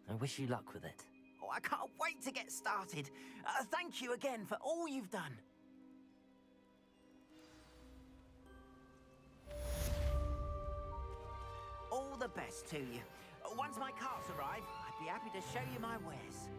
I wish you luck with it.
Oh, I can't wait to get started. Thank you again for all you've done. All the best to you. Once my carts arrive, I'd be happy to show you my wares.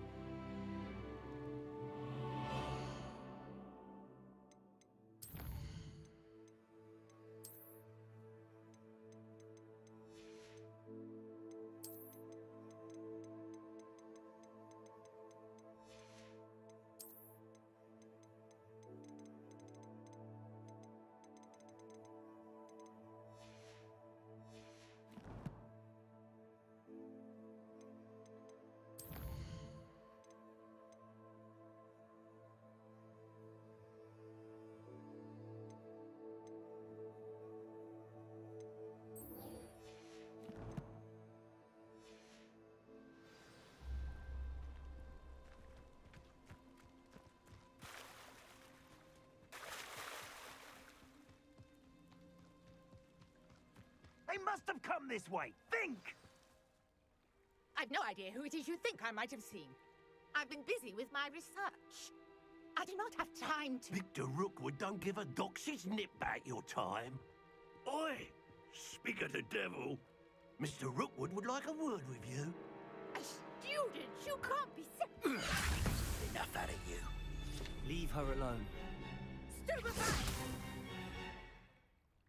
must have come this way. Think!
I've no idea who it is you think I might have seen. I've been busy with my research. I do not have time to...
Victor Rookwood don't give a doxy's nip back your time. Oi! Speak of the devil. Mr. Rookwood would like a word with you.
A student? You can't be...
Enough out of you.
Leave her alone.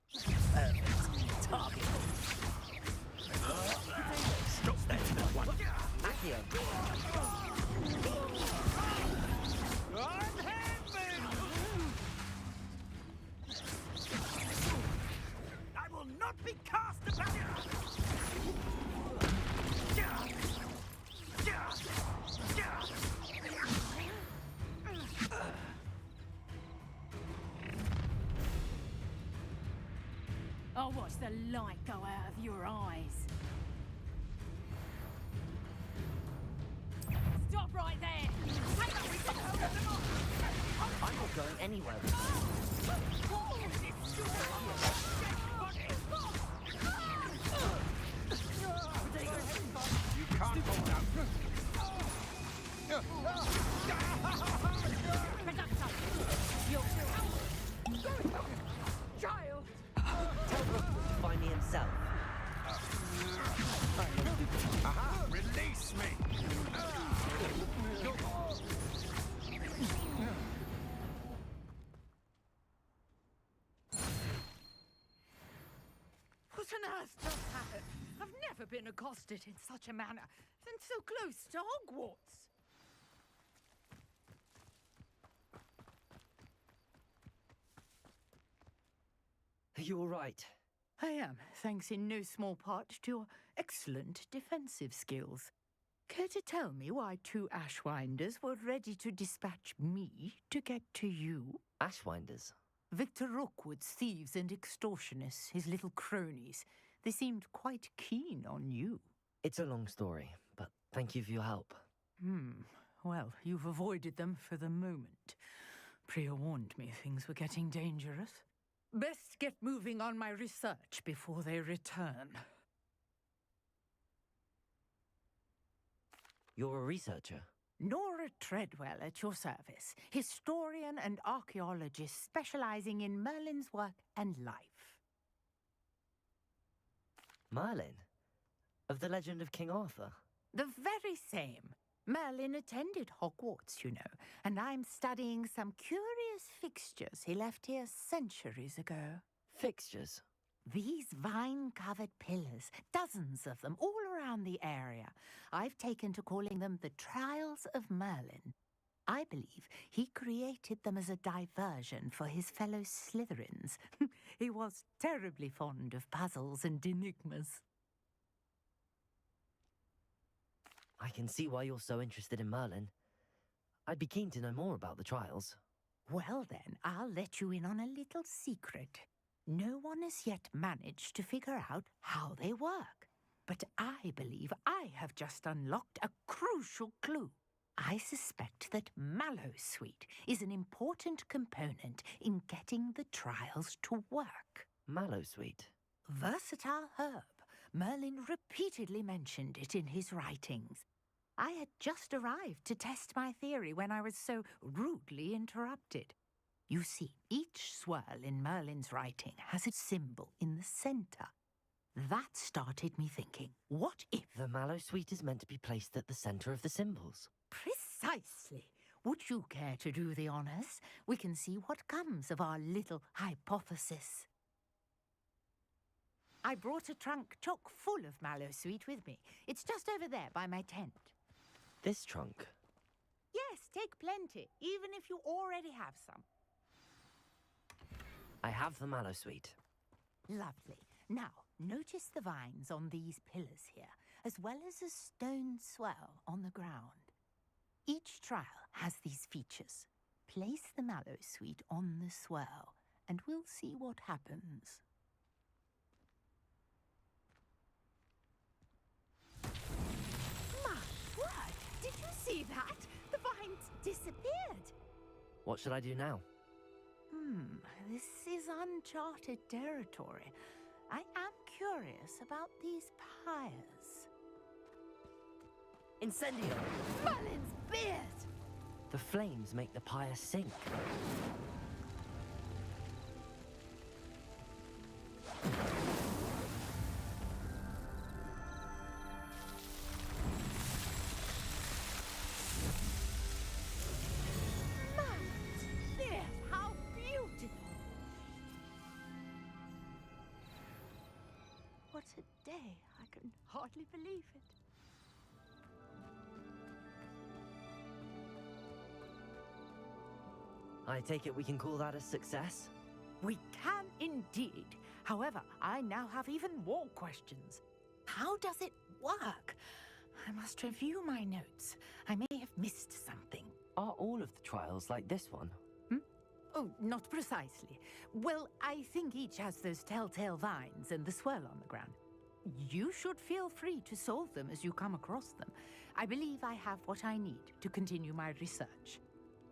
Stupefy!
Target. Stop that one.
Accio.
I will not be cast about.
I'll watch the light go out of your eyes. Stop right there! Take up with
I'm not going anywhere.
You can't hold out.
Child!
Tell Rookwood to find me himself.
Aha! Release me!
What on earth just happened? I've never been accosted in such a manner, and so close to Hogwarts.
Are you all right?
I am, thanks in no small part to your excellent defensive skills. Care to tell me why 2 Ashwinders were ready to dispatch me to get to you?
Ashwinders?
Victor Rookwood's thieves and extortionists, his little cronies. They seemed quite keen on you.
It's a long story, but thank you for your help.
Well, you've avoided them for the moment. Priya warned me things were getting dangerous. Best get moving on my research before they return.
You're a researcher?
Nora Treadwell at your service, historian and archaeologist specializing in Merlin's work and life.
Merlin? Of the legend of King Arthur?
The very same. Merlin attended Hogwarts, you know, and I'm studying some curious fixtures he left here centuries ago.
Fixtures?
These vine-covered pillars, dozens of them, all around the area. I've taken to calling them the Trials of Merlin. I believe he created them as a diversion for his fellow Slytherins. He was terribly fond of puzzles and enigmas.
I can see why you're so interested in Merlin. I'd be keen to know more about the trials.
Well then, I'll let you in on a little secret. No one has yet managed to figure out how they work. But I believe I have just unlocked a crucial clue. I suspect that Mallowsweet is an important component in getting the trials to work.
Mallowsweet?
Versatile herb. Merlin repeatedly mentioned it in his writings. I had just arrived to test my theory when I was so rudely interrupted. You see, each swirl in Merlin's writing has a symbol in the center. That started me thinking, what if...
The Mallowsweet is meant to be placed at the center of the symbols.
Precisely. Would you care to do the honors? We can see what comes of our little hypothesis. I brought a trunk chock full of Mallowsweet with me. It's just over there by my tent.
This trunk?
Yes, take plenty, even if you already have some.
I have the Mallowsweet.
Lovely. Now, notice the vines on these pillars here, as well as a stone swell on the ground. Each trial has these features. Place the Mallowsweet on the swell, and we'll see what happens. My word! Did you see that? The vines disappeared.
What should I do now?
This is uncharted territory. I am curious about these pyres.
Incendio!
Merlin's beard!
The flames make the pyre sink.
Merlin's beard! How beautiful! What a day! I can hardly believe it.
I take it we can call that a success?
We can indeed. However, I now have even more questions. How does it work? I must review my notes. I may have missed something.
Are all of the trials like this one?
Oh, not precisely. Well, I think each has those telltale vines and the swirl on the ground. You should feel free to solve them as you come across them. I believe I have what I need to continue my research.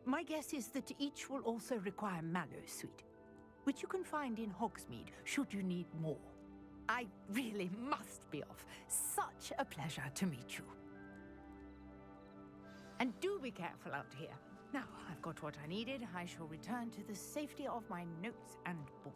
My guess is that each will also require Mallowsweet, which you can find in Hogsmeade should you need more. I really must be off. Such a pleasure to meet you. And do be careful out here. Now, I've got what I needed. I shall return to the safety of my notes and books.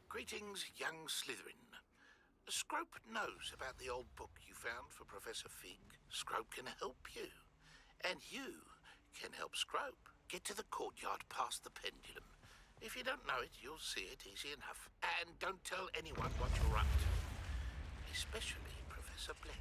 Greetings, young Slytherin. Scrope knows about the old book you found for Professor Fig. Scrope can help you. And you can help Scrope get to the courtyard past the pendulum. If you don't know it, you'll see it easy enough. And don't tell anyone what you're up to. Especially Professor Black.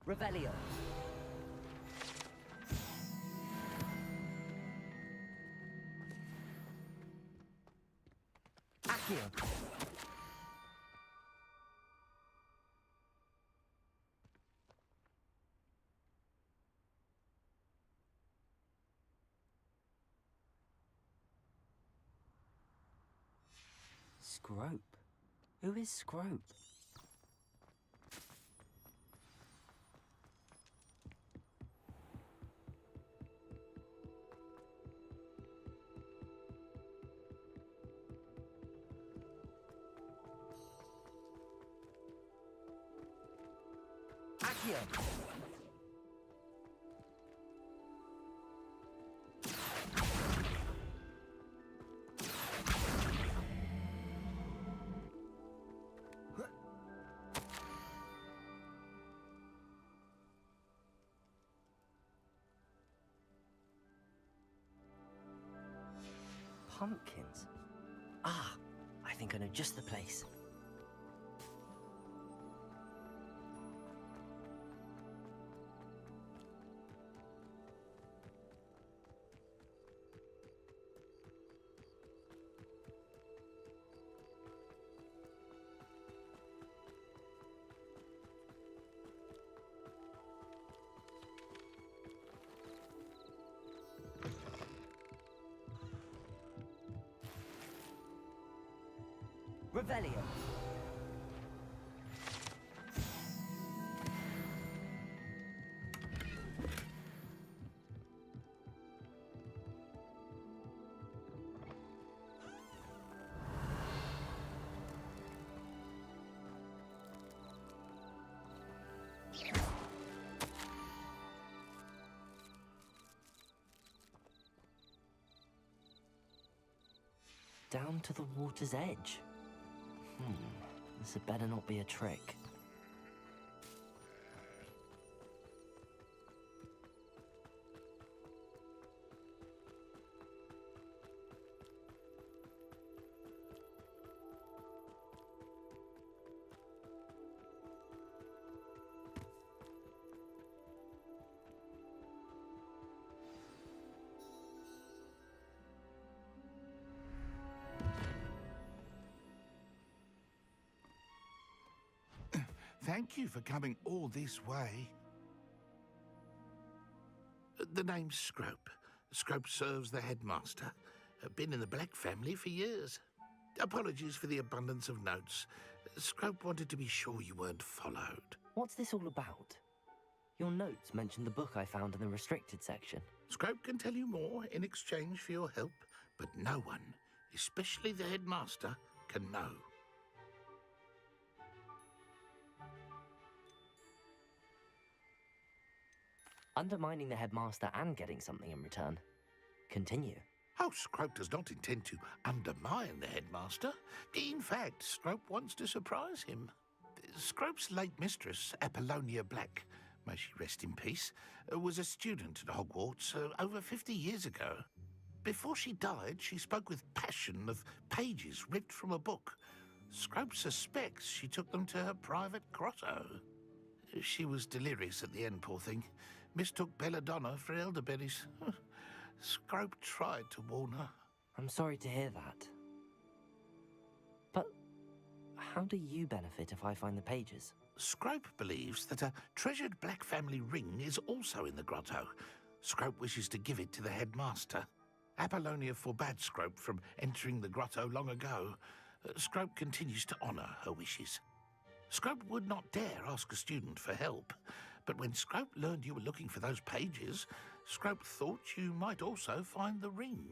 Revelio. Accio. Scrope? Who is Scrope? Accio! Pumpkins? Ah, I think I know just the place. Revelio. Down to the water's edge. This had better not be a trick.
Thank you for coming all this way. The name's Scrope. Scrope serves the headmaster. Been in the Black family for years. Apologies for the abundance of notes. Scrope wanted to be sure you weren't followed.
What's this all about? Your notes mentioned the book I found in the restricted section.
Scrope can tell you more in exchange for your help, but no one, especially the headmaster, can know.
Undermining the headmaster and getting something in return. Continue.
Oh, Scrope does not intend to undermine the headmaster. In fact, Scrope wants to surprise him. Scrope's late mistress, Apollonia Black, may she rest in peace, was a student at Hogwarts over 50 years ago. Before she died, she spoke with passion of pages ripped from a book. Scrope suspects she took them to her private grotto. She was delirious at the end, poor thing. Mistook belladonna for elderberries. Scrope tried to warn her.
I'm sorry to hear that. But how do you benefit if I find the pages?
Scrope believes that a treasured Black family ring is also in the grotto. Scrope wishes to give it to the headmaster. Apollonia forbade Scrope from entering the grotto long ago. Scrope continues to honour her wishes. Scrope would not dare ask a student for help, but when Scrope learned you were looking for those pages, Scrope thought you might also find the ring.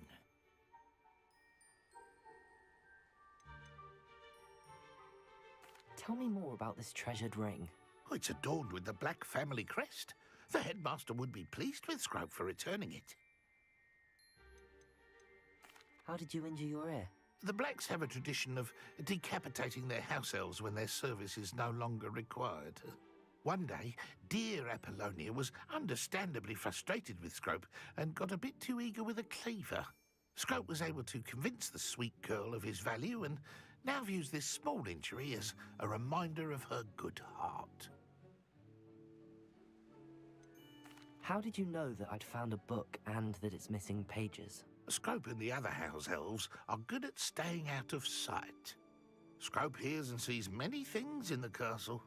Tell me more about this treasured ring.
Oh, it's adorned with the Black family crest. The headmaster would be pleased with Scrope for returning it.
How did you injure your ear?
The Blacks have a tradition of decapitating their house elves when their service is no longer required. One day, dear Apollonia was understandably frustrated with Scrope and got a bit too eager with a cleaver. Scrope was able to convince the sweet girl of his value and now views this small injury as a reminder of her good heart.
How did you know that I'd found a book and that it's missing pages?
Scrope and the other house elves are good at staying out of sight. Scrope hears and sees many things in the castle.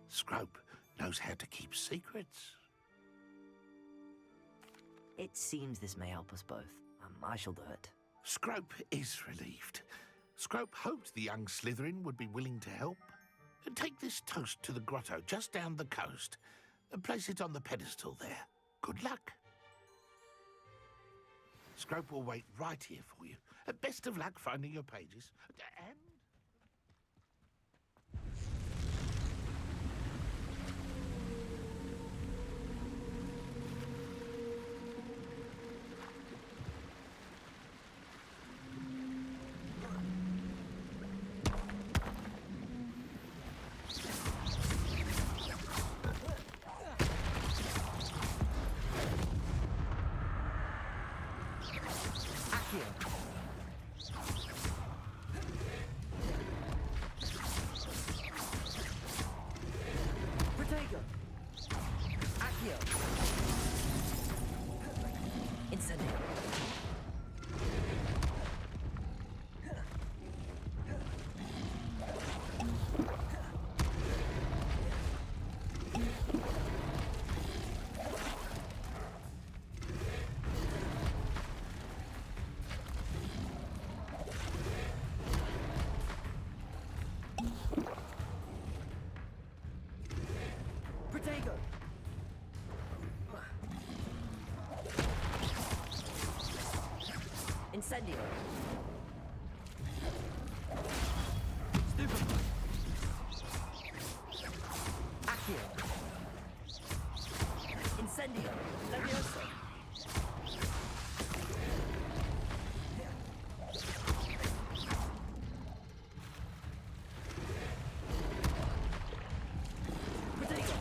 Scrope knows how to keep secrets.
It seems this may help us both. I shall do it.
Scrope is relieved. Scrope hoped the young Slytherin would be willing to help. Take this toast to the grotto just down the coast and place it on the pedestal there. Good luck. Scrope will wait right here for you. Best of luck finding your pages. And...
Protego! Accio! Incendio! Protego! Incendio! Stupefy! Accio! Incendio! Levioso! Protego!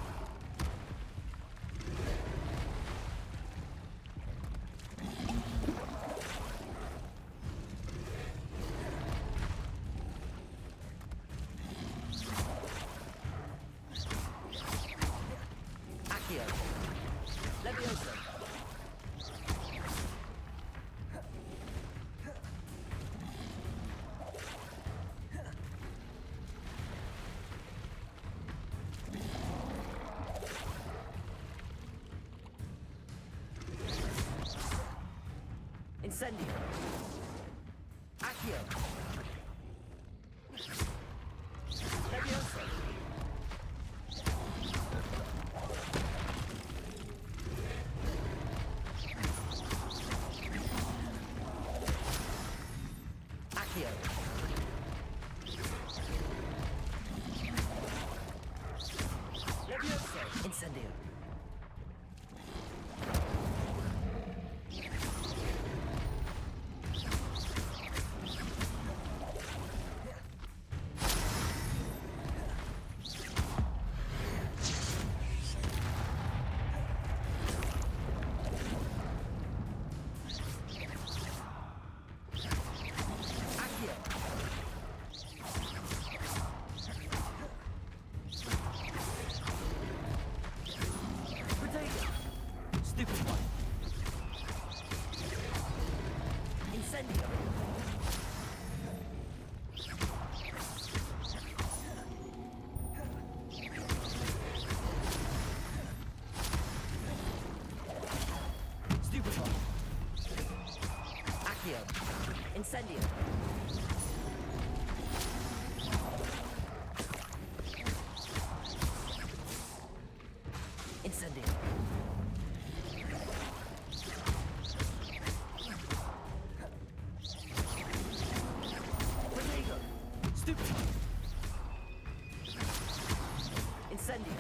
Accio! Levioso! Incendio! Accio! Levioso! Accio! Levioso! Incendio! Accio! Protego! Stupefy! Incendio! Stupefy! Accio! Incendio! Incendio! Protego! Stupefy! Incendio!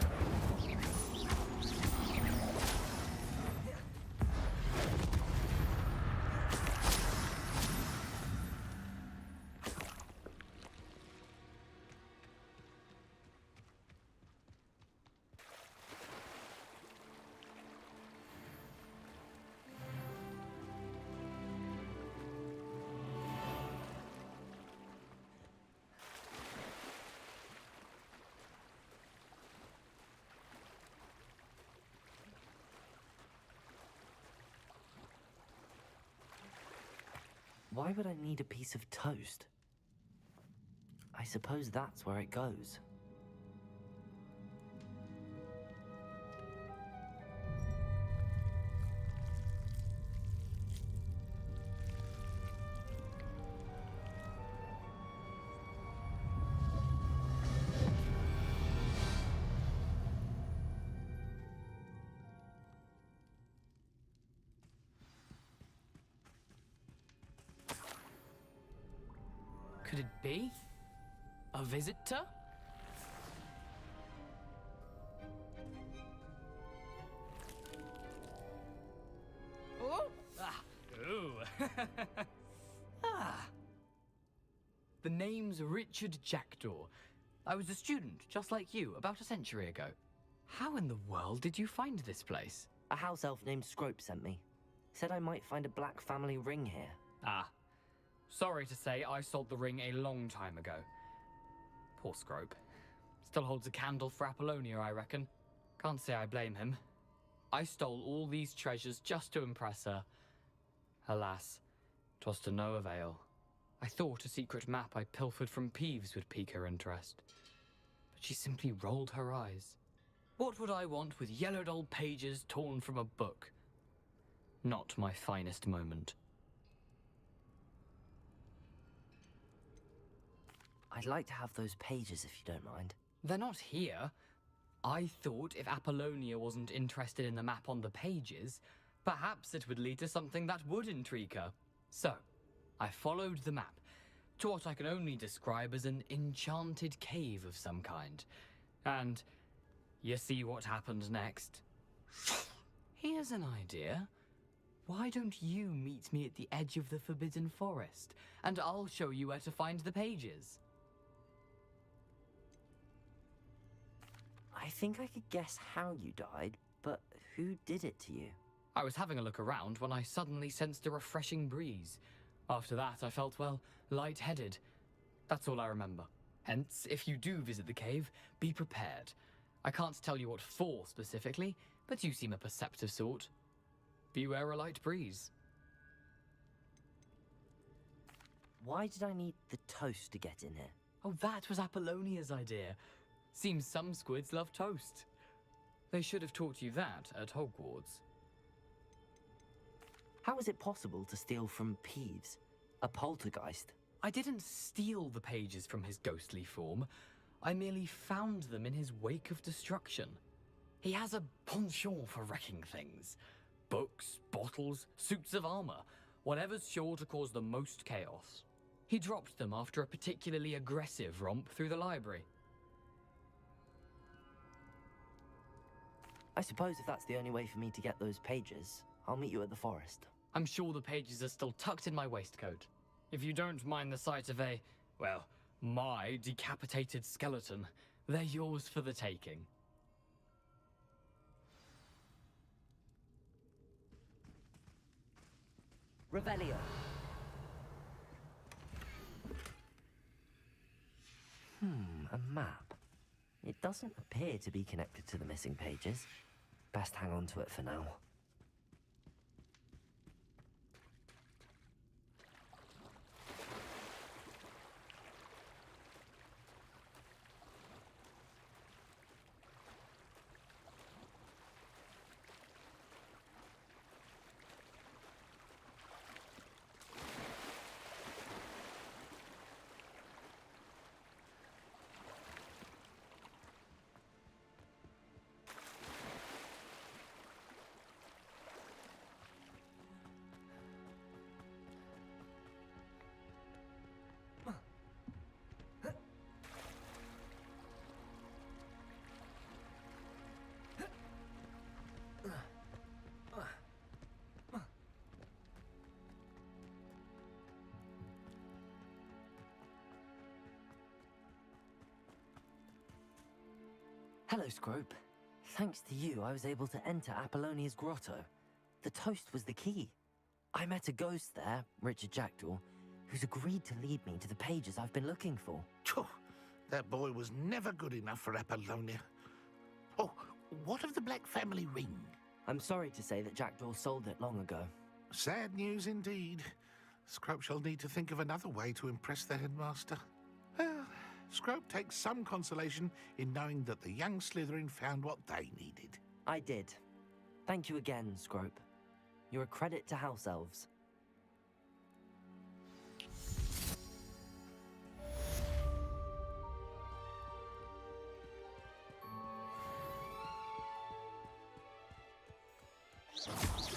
Why would I need a piece of toast? I suppose that's where it goes.
Could it be? A visitor? Oh! Ah! Ooh! Ah! The name's Richard Jackdaw. I was a student, just like you, about a century ago. How in the world did you find this place?
A house elf named Scrope sent me. Said I might find a black family ring here.
Ah. Sorry to say, I sold the ring a long time ago. Poor Scrope. Still holds a candle for Apollonia, I reckon. Can't say I blame him. I stole all these treasures just to impress her. Alas, 'twas to no avail. I thought a secret map I pilfered from Peeves would pique her interest. But she simply rolled her eyes. What would I want with yellowed old pages torn from a book? Not my finest moment.
I'd like to have those pages if you don't mind.
They're not here. I thought if Apollonia wasn't interested in the map on the pages, perhaps it would lead to something that would intrigue her. So, I followed the map to what I can only describe as an enchanted cave of some kind. And you see what happened next? Here's an idea. Why don't you meet me at the edge of the Forbidden Forest, and I'll show you where to find the pages?
I think I could guess how you died, but who did it to you?
I was having a look around when I suddenly sensed a refreshing breeze. After that, I felt, well, lightheaded. That's all I remember. Hence, if you do visit the cave, be prepared. I can't tell you what for specifically, but you seem a perceptive sort. Beware a light breeze.
Why did I need the toast to get in here?
Oh, that was Apollonia's idea. Seems some squids love toast. They should have taught you that at Hogwarts.
How is it possible to steal from Peeves, a poltergeist?
I didn't steal the pages from his ghostly form. I merely found them in his wake of destruction. He has a penchant for wrecking things. Books, bottles, suits of armor, whatever's sure to cause the most chaos. He dropped them after a particularly aggressive romp through the library.
I suppose if that's the only way for me to get those pages, I'll meet you at the forest.
I'm sure the pages are still tucked in my waistcoat. If you don't mind the sight of a, well, my decapitated skeleton, they're yours for the taking.
Revelio. A map. It doesn't appear to be connected to the missing pages. Best hang on to it for now. Hello, Scrope. Thanks to you, I was able to enter Apollonia's grotto. The toast was the key. I met a ghost there, Richard Jackdaw, who's agreed to lead me to the pages I've been looking for.
Phew, that boy was never good enough for Apollonia. Oh, what of the Black family ring?
I'm sorry to say that Jackdaw sold it long ago.
Sad news indeed. Scrope shall need to think of another way to impress the headmaster. Well, Scrope takes some consolation in knowing that the young Slytherin found what they needed.
I did. Thank you again, Scrope. You're a credit to House Elves.
You